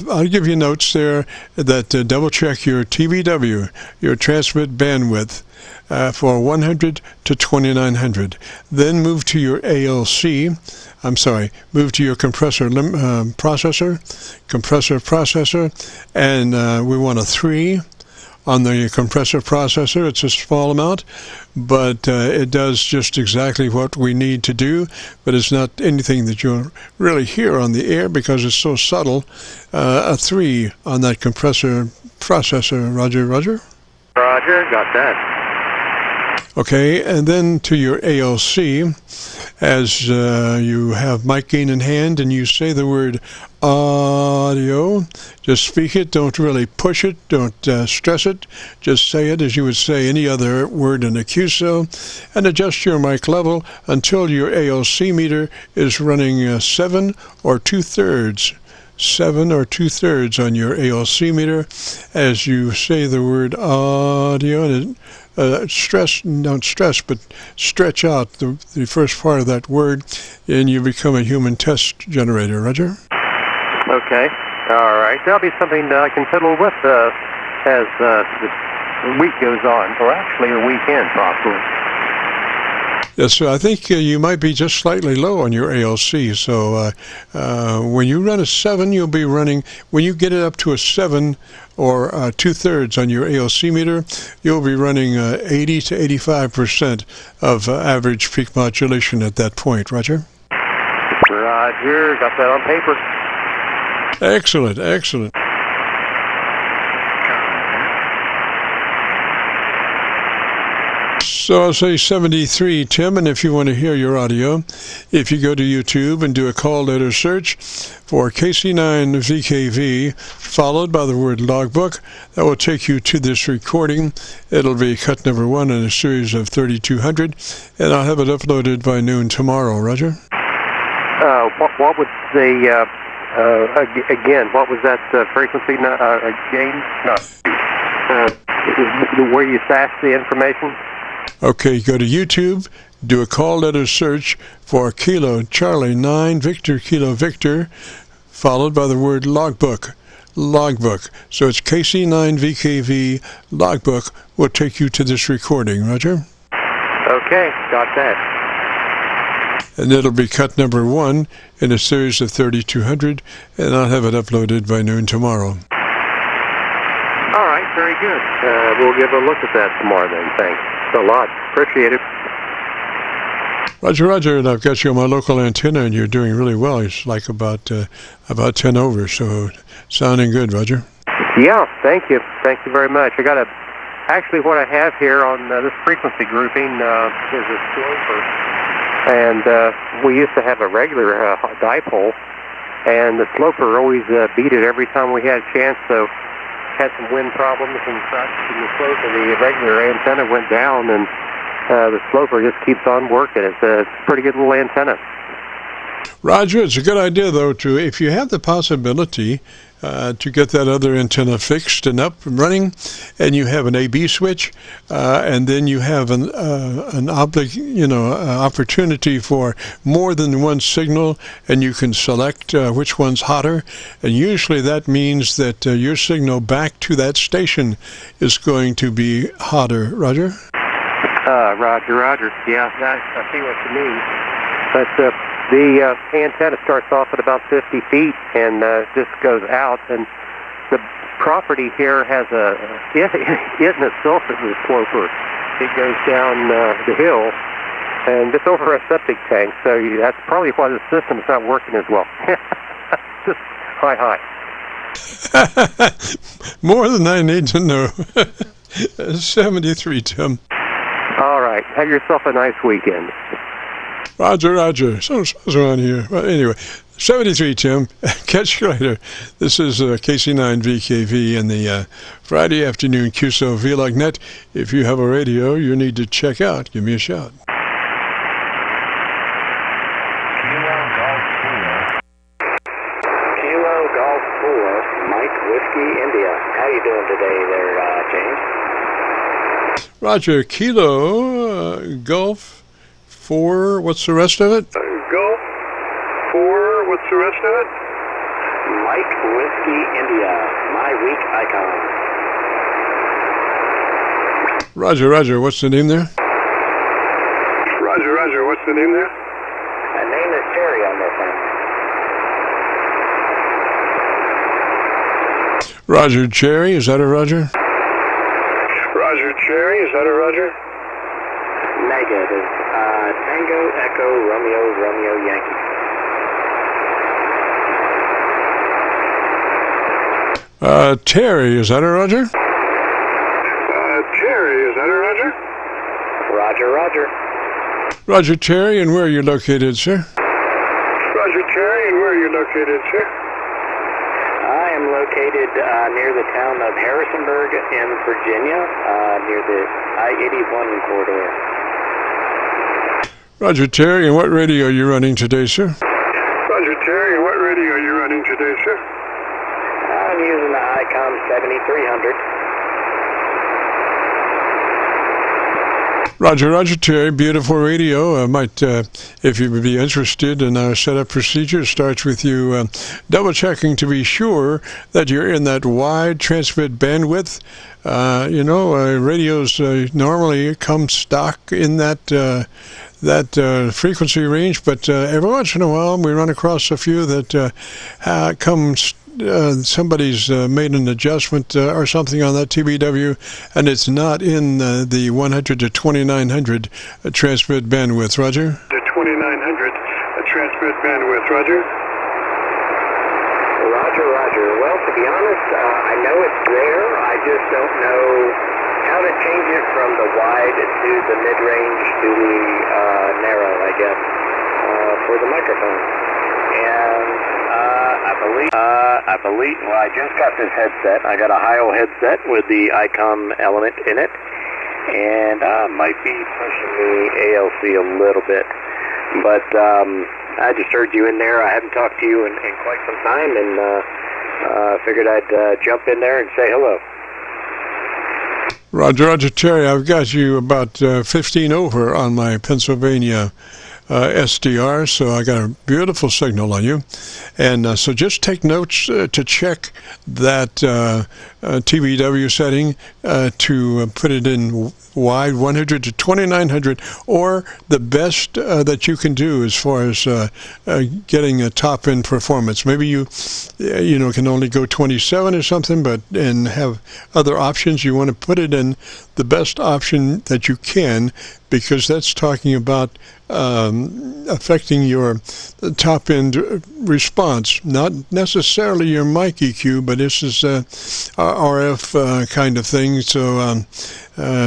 I'll give you notes there that double check your TBW, your transmit bandwidth, for 100 to 2900. Then move to your move to your compressor processor, and we want a 3 on the compressor processor. It's a small amount, but it does just exactly what we need to do, but it's not anything that you'll really hear on the air because it's so subtle. A 3 on that compressor processor. Roger, Roger? Roger, got that. Okay, and then to your ALC, as you have mic gain in hand and you say the word audio, just speak it, don't really push it, don't stress it, just say it as you would say any other word in a QSO, and adjust your mic level until your ALC meter is running 7 or 2/3. 7 or 2/3 on your ALC meter as you say the word audio, and don't stress, but stretch out the first part of that word, and you become a human test generator. Roger? Okay. All right. That'll be something that I can fiddle with as the week goes on, or actually the weekend, possibly. Yes, so I think you might be just slightly low on your ALC. So when you run a 7, you'll be running, when you get it up to a 7 or 2/3 on your ALC meter, you'll be running 80 to 85% of average peak modulation at that point. Roger? Roger, got that on paper. Excellent, excellent. So I'll say 73, Tim, and if you want to hear your audio, if you go to YouTube and do a call letter search for KC9VKV, followed by the word logbook, that will take you to this recording. It'll be cut number 1 in a series of 3200, and I'll have it uploaded by noon tomorrow. Roger? What was the, again, what was that frequency gain? No. Where you stashed the information? Okay, go to YouTube, do a call letter search for Kilo Charlie 9 Victor Kilo Victor, followed by the word logbook. Logbook. So it's KC9VKV logbook will take you to this recording. Roger? Okay, got that. And it'll be cut number 1 in a series of 3200, and I'll have it uploaded by noon tomorrow. All right, very good. We'll give a look at that tomorrow then. Thanks a lot. Appreciate it. Roger, Roger, and I've got you on my local antenna, and you're doing really well. It's like about 10 over, so sounding good, Roger. Yeah, thank you. Thank you very much. Actually what I have here on this frequency grouping is a sloper, and we used to have a regular dipole, and the sloper always beat it every time we had a chance, so had some wind problems and such, and the regular antenna went down, and the sloper just keeps on working. It's a pretty good little antenna. Roger, it's a good idea, though, if you have the possibility to get that other antenna fixed and up and running, and you have an AB switch, and then you have an opportunity for more than one signal, and you can select which one's hotter, and usually that means that your signal back to that station is going to be hotter. Roger? Roger. Yeah, I see what you mean. But the antenna starts off at about 50 feet and just goes out, and the property here has it in itself is a sloper. It goes down the hill, and it's over a septic tank, so that's probably why the system's not working as well. Just hi. More than I need to know. 73, Tim. All right. Have yourself a nice weekend. Roger, Roger. Someone's on here. Well, anyway, 73, Tim. Catch you later. This is KC9VKV in the Friday afternoon Qso-Vlog net. If you have a radio you need to check out, give me a shout. Kilo Golf 4, Mike Whiskey India. How you doing today there, James? Roger, Kilo Golf 4, what's the rest of it? Golf 4, what's the rest of it? Mike Whiskey India, my weak icon. Roger, Roger, what's the name there? Roger, Roger, what's the name there? My name is Terry on this one. Roger, Cherry, is that a Roger? Roger, Cherry, is that a Roger? Negative. Tango, Echo, Romeo, Romeo, Yankee. Terry, is that a Roger? Terry, is that a Roger? Roger, Roger. Roger, Terry, and where are you located, sir? Roger, Terry, and where are you located, sir? I am located near the town of Harrisonburg in Virginia, near the I-81 corridor. Roger, Terry, and what radio are you running today, sir? Roger, Terry, and what radio are you running today, sir? I'm using the ICOM 7300. Roger, Roger, Terry, beautiful radio. If you would be interested in our setup procedure, it starts with you double-checking to be sure that you're in that wide transmit bandwidth. Radios normally come stock in that frequency range, but every once in a while we run across a few that somebody's made an adjustment or something on that TBW, and it's not in the 100 to 2900 transmit bandwidth. Roger? The 2900 transmit bandwidth. Roger? Roger, Roger. Well, to be honest, I know it's there. I just don't know how to change it from the wide to the mid-range to the narrow, I guess, for the microphone. And I believe, well, I just got this headset. I got a Heil headset with the ICOM element in it, and I might be pushing the ALC a little bit. But I just heard you in there. I haven't talked to you in quite some time, and figured I'd jump in there and say hello. Roger, Roger, Terry, I've got you about 15 over on my Pennsylvania SDR, so I got a beautiful signal on you. And so just take notes to check that TBW setting to put it in wide 100 to 2900, or the best that you can do as far as getting a top end performance. Maybe you can only go 27 or something, and have other options. You want to put it in the best option that you can, because that's talking about affecting your top end response, not necessarily your mic EQ, but this is RF kind of thing. So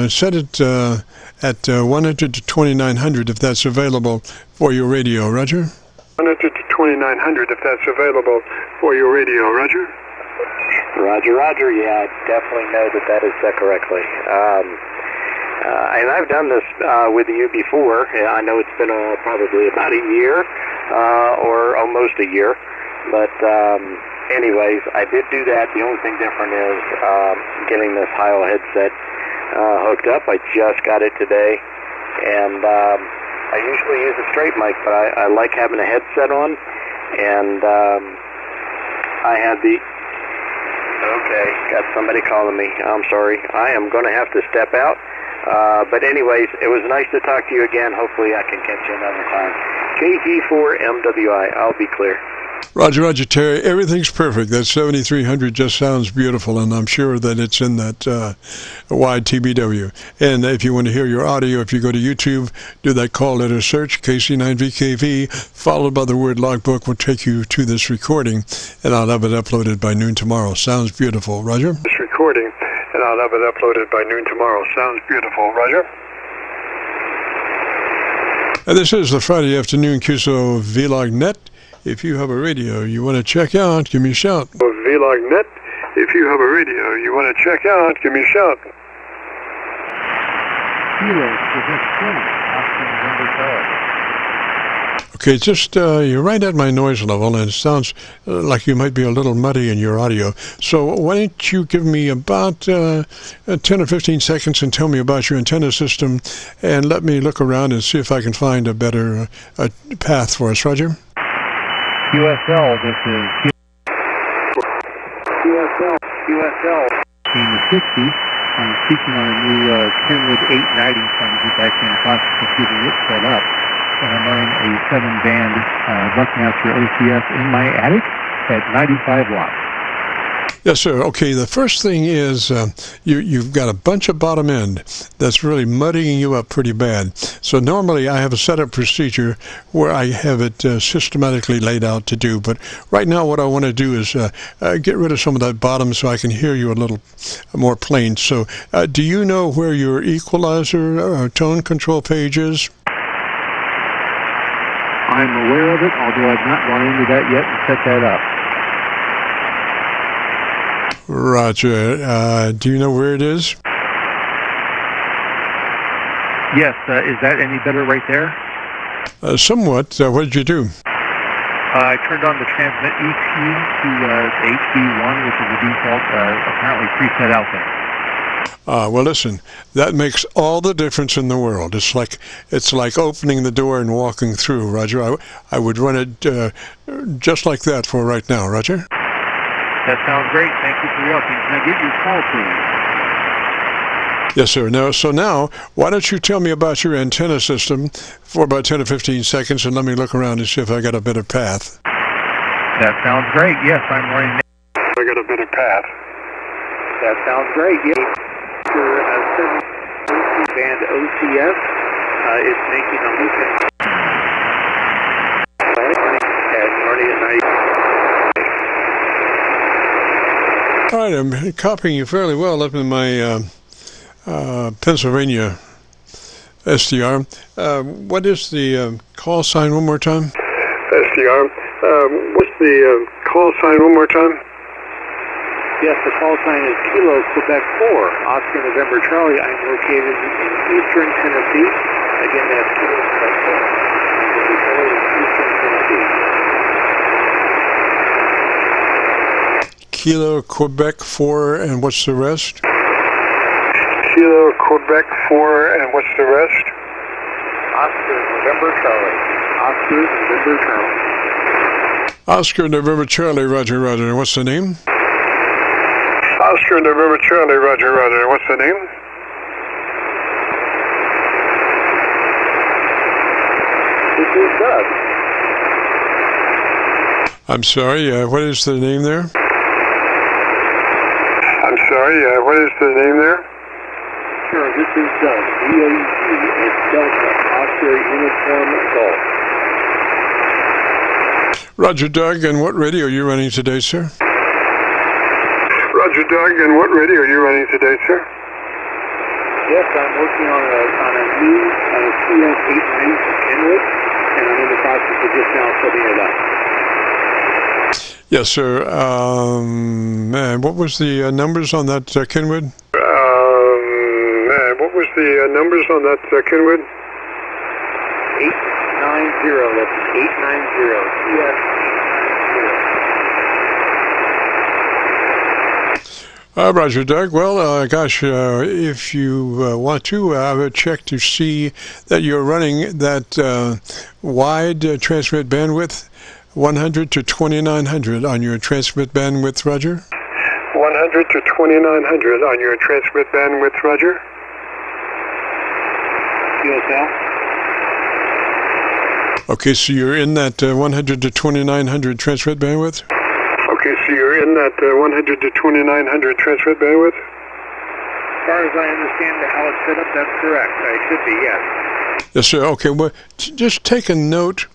set it at 100 to 2900 if that's available for your radio. Roger? 100 to 2900 if that's available for your radio. Roger? Roger, Roger. Yeah, I definitely know that is set correctly. And I've done this with you before. I know it's been probably about a year or almost a year. But anyways, I did do that. The only thing different is getting this Heil headset hooked up. I just got it today. And I usually use a straight mic, but I like having a headset on. And I had the... Okay, got somebody calling me. I'm sorry. I am going to have to step out. But anyways, it was nice to talk to you again. Hopefully I can catch you another time. KG4MWI, I'll be clear. Roger, Roger, Terry. Everything's perfect. That 7300 just sounds beautiful, and I'm sure that it's in that wide TBW. And if you want to hear your audio, if you go to YouTube, do that call letter search, KC9VKV, followed by the word logbook, will take you to this recording, and I'll have it uploaded by noon tomorrow. Sounds beautiful. Roger? This recording, and I'll have it uploaded by noon tomorrow. Sounds beautiful. Roger? This is the Friday afternoon Qso-Vlog net. If you have a radio you want to check out, give me a shout. Vlog net. If you have a radio you want to check out, give me a shout. Okay, just you're right at my noise level, and it sounds like you might be a little muddy in your audio. So why don't you give me about 10 or 15 seconds and tell me about your antenna system, and let me look around and see if I can find a better path for us. Roger? QSL, this is QSL. In the 60s, I'm speaking on a new Kenwood 890 trying to get back in the process of getting it set up. And I'm running a 7-band Buckmaster OCS in my attic at 95 watts. Yes, sir. Okay, the first thing is you've got a bunch of bottom end that's really muddying you up pretty bad. So normally I have a setup procedure where I have it systematically laid out to do. But right now what I want to do is get rid of some of that bottom so I can hear you a little more plain. So do you know where your equalizer or tone control page is? I'm aware of it, although I've not gone into that yet and set that up. Roger. Do you know where it is? Yes. Is that any better right there? Somewhat. What did you do? I turned on the transmit EQ to HD1, which is the default, apparently preset out there. Well, listen, that makes all the difference in the world. It's like opening the door and walking through, Roger. I would run it just like that for right now, Roger. That sounds great. Thank you for your help. Can I get your call, please? Yes, sir. Now, why don't you tell me about your antenna system for about 10 or 15 seconds, and let me look around and see if I got a better path. That sounds great. Yes, I'm running. I got a better path. That sounds great. Yes. Your 7-band OCS is making a loop running at 90. All right, I'm copying you fairly well up in my Pennsylvania SDR. What is the call sign one more time? SDR. What's the call sign one more time? Yes, the call sign is Kilo Quebec 4, Oscar November Charlie. I'm located in eastern Tennessee. Again, that's Kilo Quebec 4, eastern Tennessee. Kilo Quebec 4, and what's the rest? Kilo Quebec 4, and what's the rest? Oscar November Charlie. Oscar November Charlie. Oscar November Charlie, Roger, Roger. And what's the name? Oscar November Charlie, Roger, Roger. What's the name? This is Doug. I'm sorry, what is the name there? I'm sorry, what is the name there? Sure, this is Doug. D-O-U-G. It's Delta Oscar Uniform Golf. Roger, Doug. And what radio are you running today, sir? Roger, Doug. And what radio are you running today, sir? Yes, I'm working on a new CS890 from Kenwood, and I'm in the process of just now setting it up. Yes, sir. And what was the numbers on that Kenwood? What was the numbers on that Kenwood? 890. That's 890. CS890. Roger, Doug. Well, gosh, if you want to, I would check to see that you're running that wide transmit bandwidth, 100 to 2900 on your transmit bandwidth, Roger? 100 to 2900 on your transmit bandwidth, Roger? QSL? Okay, so you're in that 100 to 2900 transmit bandwidth? Okay, so you're in that 100 to 2900 transmit bandwidth? As far as I understand how it's set up, that's correct. It should be, yes. Yes, sir. Okay, well, just take a note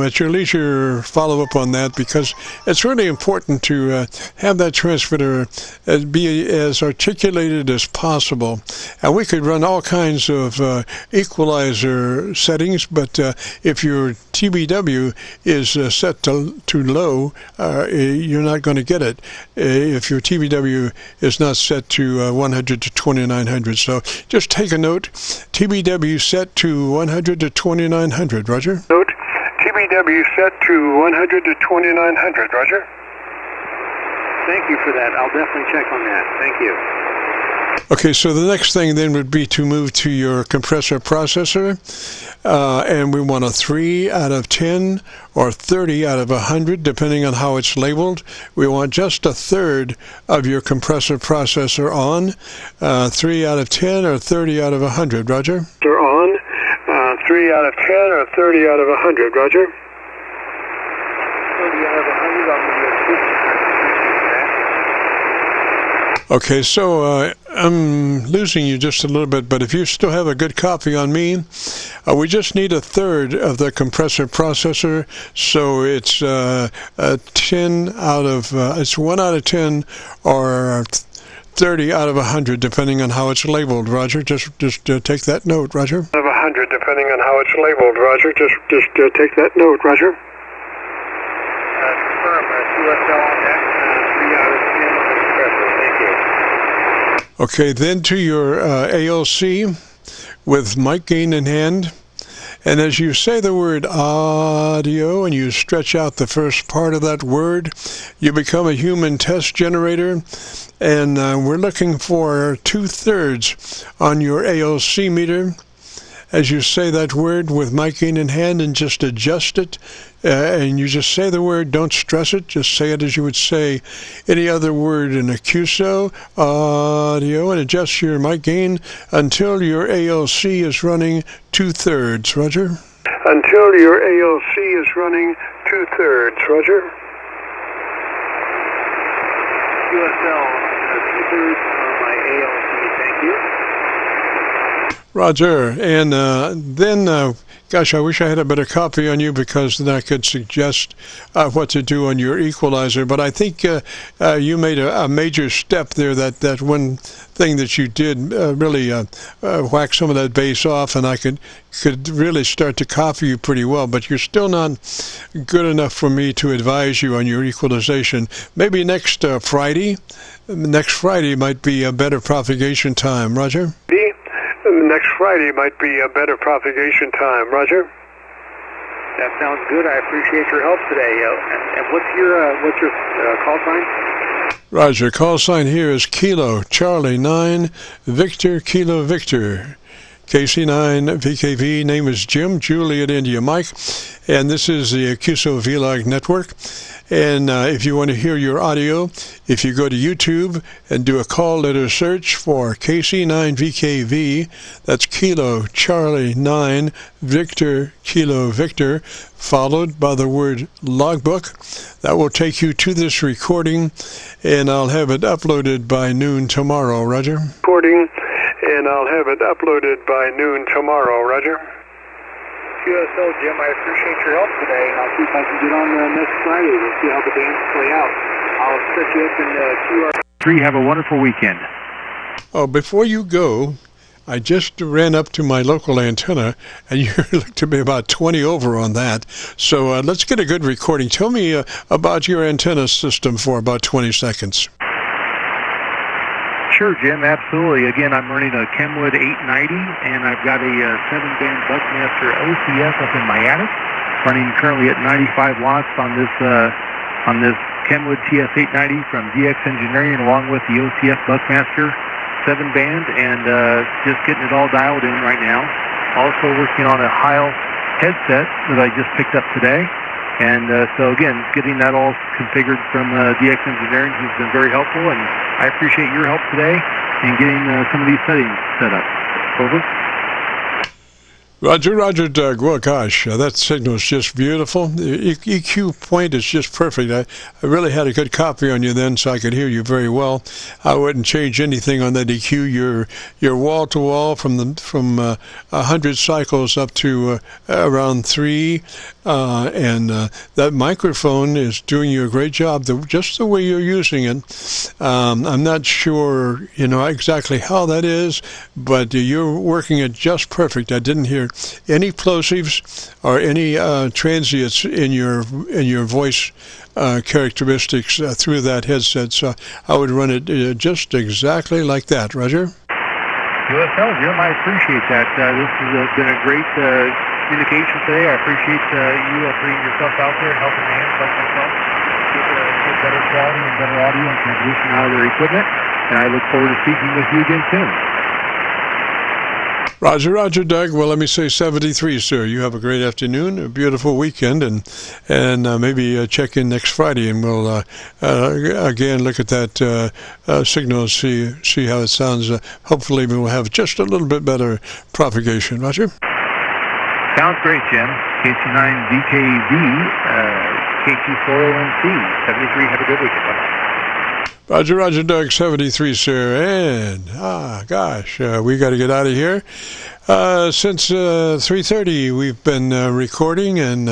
at your leisure, follow up on that, because it's really important to have that transmitter be as articulated as possible. And we could run all kinds of equalizer settings, but if your TBW is set to low, you're not going to get it. If your TBW is not set to 100 to 2900. So just take a note. TBW set to 100 to 2900. Roger. Note, TBW set to 100 to 2900. Roger. Thank you for that. I'll definitely check on that. Thank you. Okay, so the next thing then would be to move to your compressor processor, and we want a 3 out of 10 or 30 out of 100, depending on how it's labeled. We want just a third of your compressor processor on, 3 out of 10 or 30 out of 100. Roger? They're on, 3 out of 10 or 30 out of 100. Roger? 30 out of 100 on the Okay, so I'm losing you just a little bit, but if you still have a good copy on me, we just need a third of the compressor processor, so it's 10 out of, it's 1 out of 10 or 30 out of 100, depending on how it's labeled. Roger, just take that note, Roger. Out of 100, depending on how it's labeled. Roger, just take that note, Roger. Confirm QSL on that, 3 out of 10 on the compressor. Thank you. Okay, then to your ALC with mic gain in hand. And as you say the word audio and you stretch out the first part of that word, you become a human test generator. And we're looking for 2/3 on your ALC meter. As you say that word with mic gain in hand and just adjust it, and you just say the word, don't stress it, just say it as you would say any other word in a QSO, audio, and adjust your mic gain until your ALC is running 2/3. Roger? Until your ALC is running 2/3. Roger? QSL, 2/3 on my ALC. Thank you. Roger. And then, gosh, I wish I had a better copy on you, because then I could suggest what to do on your equalizer. But I think you made a major step there. That one thing that you did really whack some of that bass off, and I could really start to copy you pretty well. But you're still not good enough for me to advise you on your equalization. Maybe next Friday. Next Friday might be a better propagation time. Roger? Next Friday might be a better propagation time. Roger? That sounds good. I appreciate your help today. And what's your call sign? Roger. Call sign here is Kilo Charlie 9 Victor Kilo Victor. KC9VKV. Name is Jim, Juliet India Mike, and this is the Qso-Vlog network. And if you want to hear your audio, if you go to YouTube and do a call letter search for KC9VKV, that's Kilo Charlie 9 Victor Kilo Victor, followed by the word logbook, that will take you to this recording, and I'll have it uploaded by noon tomorrow. Roger? Recording, and I'll have it uploaded by noon tomorrow. Roger? QSO, Jim, I appreciate your help today, and I'll see if I can get on next Friday. We'll see how the bands play out. I'll set you up in QR3. Have a wonderful weekend. Oh, before you go, I just ran up to my local antenna, and you looked to be about 20 over on that. So let's get a good recording. Tell me about your antenna system for about 20 seconds. Sure, Jim, absolutely. Again, I'm running a Kenwood 890, and I've got a 7-band Buckmaster OCS up in my attic, running currently at 95 watts on this Kenwood TS890 from DX Engineering, along with the OCS Buckmaster 7-band, and just getting it all dialed in right now. Also working on a Heil headset that I just picked up today. And so again, getting that all configured from DX Engineering has been very helpful, and I appreciate your help today in getting some of these settings set up. Over. Roger, Roger, Doug. Well, gosh, that signal is just beautiful. The EQ point is just perfect. I really had a good copy on you then, so I could hear you very well. I wouldn't change anything on that EQ. You're wall to wall from 100 cycles up to around 3, and that microphone is doing you a great job. Just the way you're using it. I'm not sure, exactly how that is, but you're working it just perfect. I didn't hear any plosives or any transients in your voice characteristics through that headset, so I would run it just exactly like that. Roger? USL, Jim, I appreciate that. This has been a great communication today. I appreciate you putting yourself out there, helping hands like myself get better quality and better audio and transmission out of their equipment, and I look forward to speaking with you again soon. Roger, Roger, Doug. Well, let me say 73, sir. You have a great afternoon, a beautiful weekend, and maybe check in next Friday, and we'll again look at that signal, see how it sounds. Hopefully, we'll have just a little bit better propagation. Roger. Sounds great, Jim. KC9VKV, KQ4ONC, 73. Have a good weekend. Bye-bye. Roger, Roger, Doug, 73, sir. And, gosh, we got to get out of here. Since 3:30, we've been recording and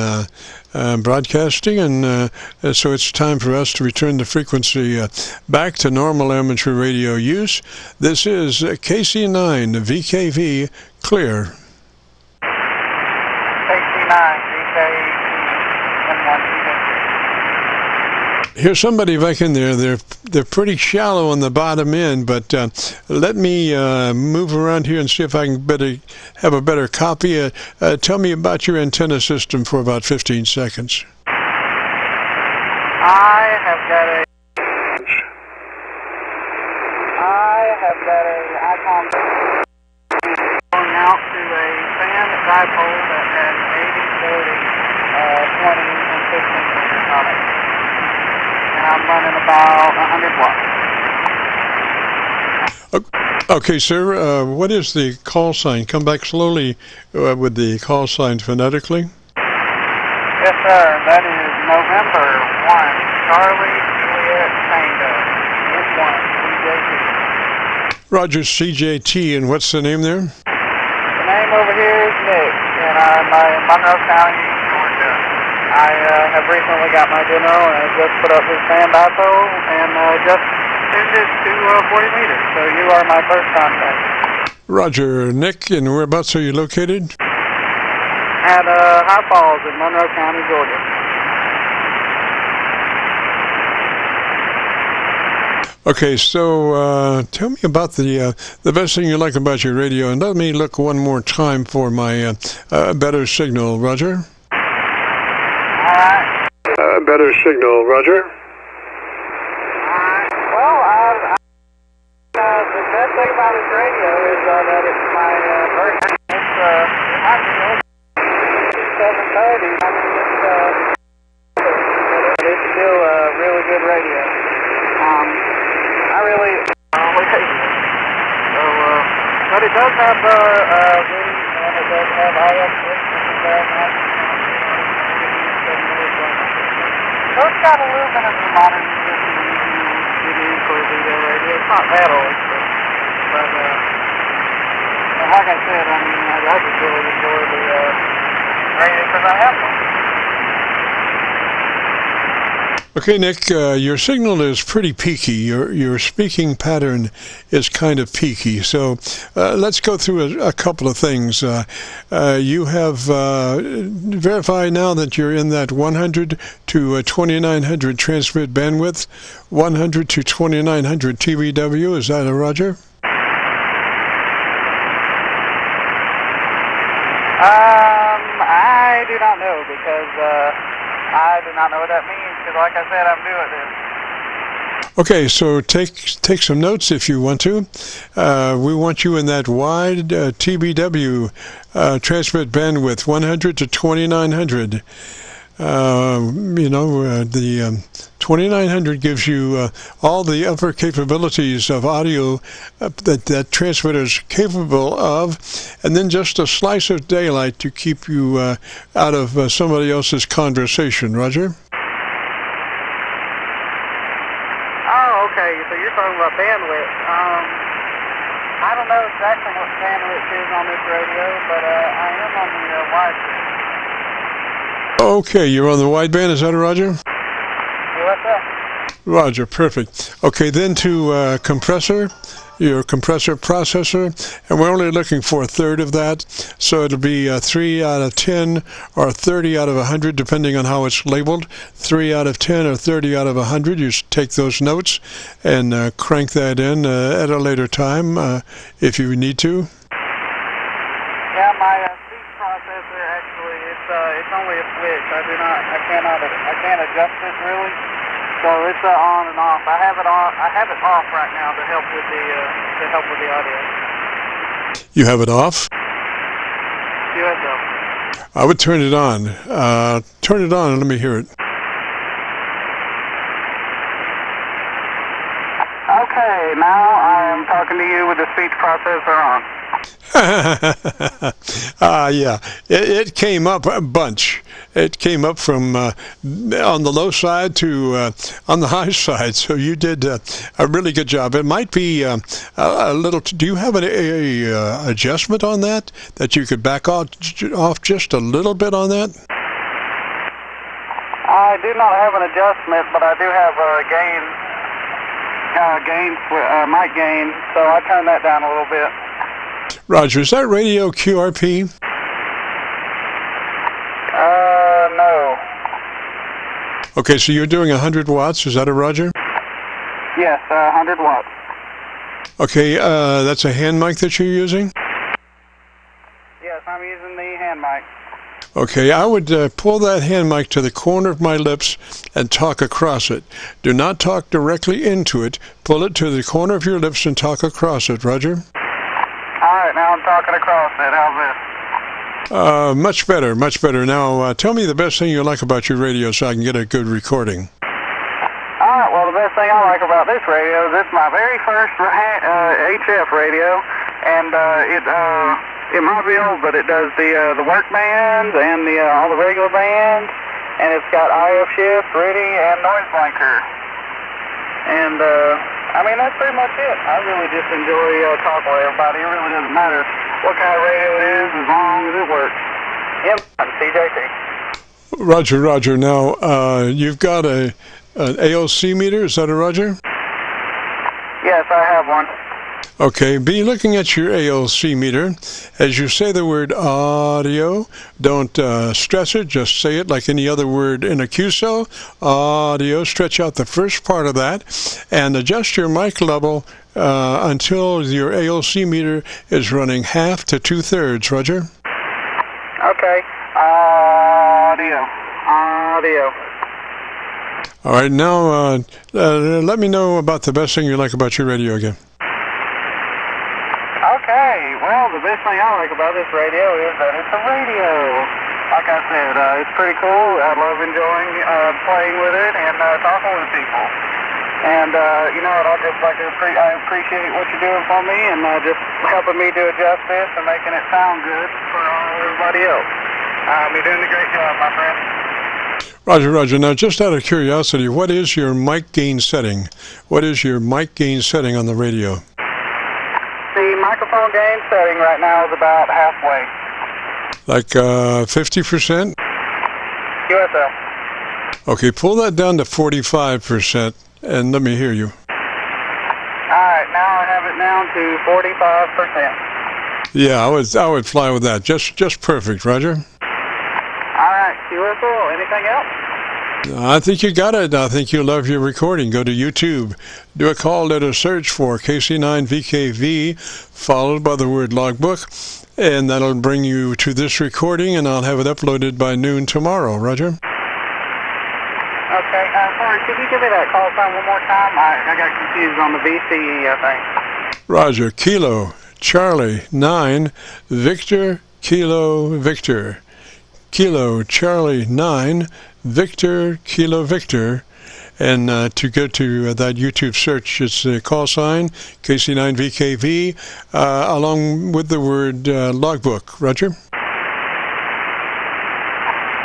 broadcasting, and so it's time for us to return the frequency back to normal amateur radio use. This is KC9VKV, clear. KC9VKV, Here's somebody back in there. They're pretty shallow on the bottom end, but let me move around here and see if I can have a better copy. Tell me about your antenna system for about 15 seconds. I have got a icon going out to a fan dipole that has 80, 40, 20, and 15 meters on it. And I'm running about 100 watts. Okay, sir. What is the call sign? Come back slowly with the call sign phonetically. Yes, sir. That is November 1, Charlie, Juliet, Tango, N1, CJT. Roger, CJT, and what's the name there? The name over here is Nick, and I'm in Monroe County, Georgia. I have recently got my demo, and I just put up this fan dipole, and just tuned it to 40 meters, so you are my first contact. Roger, Nick, and whereabouts are you located? At High Falls in Monroe County, Georgia. Okay, so tell me about the best thing you like about your radio, and let me look one more time for my better signal, Roger. Better signal, Roger. Well, the best thing about this radio is that it's my version. It's 730. It's still a really good radio. I really hate it. So, but it does have wind, and it does have IF6, so it's got a little bit of the modern system you do for a video radio. It's not that old, but like I said, I just really enjoy the radio because I have one. Okay, Nick, your signal is pretty peaky. Your speaking pattern is kind of peaky. So let's go through a couple of things. You have verified now that you're in that 100 to 2900 transmit bandwidth, 100 to 2900 TVW. Is that a Roger? I do not know because I do not know what that means because, like I said, I'm doing this. Okay, so take some notes if you want to. We want you in that wide TBW transmit bandwidth, 100 to 2900. The 2900 gives you all the upper capabilities of audio that transmitter is capable of, and then just a slice of daylight to keep you out of somebody else's conversation. Roger? Oh, okay. So you're talking about bandwidth. I don't know exactly what bandwidth is on this radio, but I am on the wideband. Okay, you're on the wideband. Is that a Roger? Hey, what's up? Roger, perfect. Okay, then to compressor, your compressor processor, and we're only looking for a third of that, so it'll be 3 out of 10 or 30 out of 100, depending on how it's labeled. 3 out of 10 or 30 out of 100. You take those notes and crank that in at a later time if you need to. Yeah, my speech processor actually, it's only a switch. I can't adjust it really. So it's on and off. I have it off right now to help with the audio. You have it off? USO. I would turn it on. Turn it on and let me hear it. Okay, now I'm talking to you with the speech processor on. Yeah, it came up a bunch. It came up from on the low side to on the high side, so you did a really good job. It might be a little. Do you have an adjustment on that you could back off just a little bit on that? I do not have an adjustment, but I do have a mic gain, so I turn that down a little bit. Roger, is that radio QRP? No. Okay, so you're doing 100 watts, is that a Roger? Yes, 100 watts. Okay, that's a hand mic that you're using? Yes, I'm using the hand mic. Okay, I would pull that hand mic to the corner of my lips and talk across it. Do not talk directly into it. Pull it to the corner of your lips and talk across it, Roger? All right, now I'm talking across it. How's this? Much better, much better. Now, tell me the best thing you like about your radio so I can get a good recording. All right, well, the best thing I like about this radio is it's my very first HF radio, and it might be old, but it does the work bands and all the regular bands, and it's got IF shift, RIDI, and noise blanker. And I mean, that's pretty much it. I really just enjoy talking with everybody. It really doesn't matter what kind of radio it is as long as it works. CJT. Roger. Now, you've got an ALC meter. Is that a Roger? Yes, I have one. Okay, be looking at your ALC meter. As you say the word audio, don't stress it, just say it like any other word in a QSO. Audio, stretch out the first part of that, and adjust your mic level until your ALC meter is running half to 2/3, Roger? Okay, audio. All right, now let me know about the best thing you like about your radio again. Okay, well, the best thing I like about this radio is that it's a radio. Like I said, it's pretty cool. I love enjoying playing with it and talking with people. And, you know, I appreciate what you're doing for me and just helping me to adjust this and making it sound good for everybody else. You're doing a great job, my friend. Roger. Now, just out of curiosity, what is your mic gain setting? What is your mic gain setting on the radio? The microphone gain setting right now is about halfway. Like 50%? USO. Okay, pull that down to 45% and let me hear you. Alright, now I have it down to 45%. Yeah, I would fly with that. Just perfect, Roger. Alright, USO, anything else? I think you got it. I think you love your recording. Go to YouTube. Do a call letter search for KC9VKV, followed by the word logbook, and that'll bring you to this recording, and I'll have it uploaded by noon tomorrow. Roger? Okay, sorry, could you give me that call sign one more time? I got confused on the VCE, I think. Roger. Kilo, Charlie, 9, Victor, Kilo, Victor. Kilo Charlie 9 Victor Kilo Victor. And to go to that YouTube search, it's the call sign KC9VKV along with the word logbook. Roger?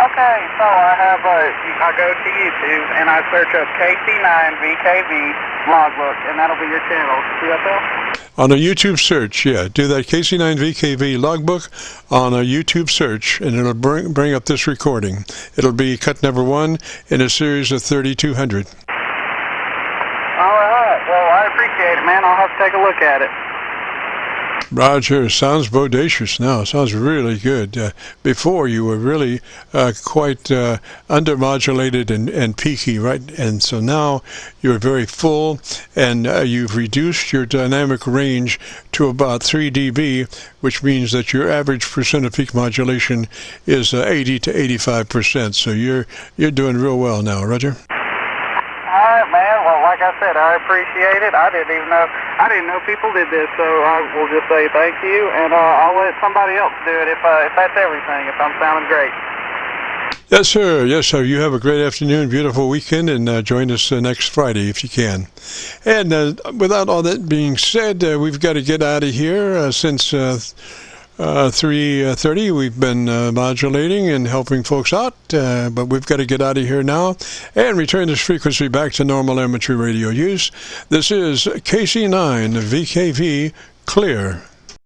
Okay, so I go to YouTube and I search up KC9VKV logbook, and that'll be your channel. See that there? On a YouTube search, yeah. Do that KC9VKV logbook on a YouTube search, and it'll bring up this recording. It'll be cut number 1 in a series of 3,200. All right. Well, I appreciate it, man. I'll have to take a look at it. Roger, sounds bodacious now. Sounds really good. Before, you were really quite undermodulated and peaky, right? And so now you're very full, and you've reduced your dynamic range to about 3 dB, which means that your average percent of peak modulation is 80 to 85%. So you're doing real well now, Roger. All right, man. Well, like I said, I appreciate it. I didn't know people did this, so I will just say thank you, and I'll let somebody else do it if that's everything, if I'm sounding great. Yes, sir. Yes, sir. You have a great afternoon, beautiful weekend, and join us next Friday if you can. And without all that being said, we've got to get out of here since 3:30. We've been modulating and helping folks out, but we've got to get out of here now and return this frequency back to normal amateur radio use. This is KC9VKV Clear.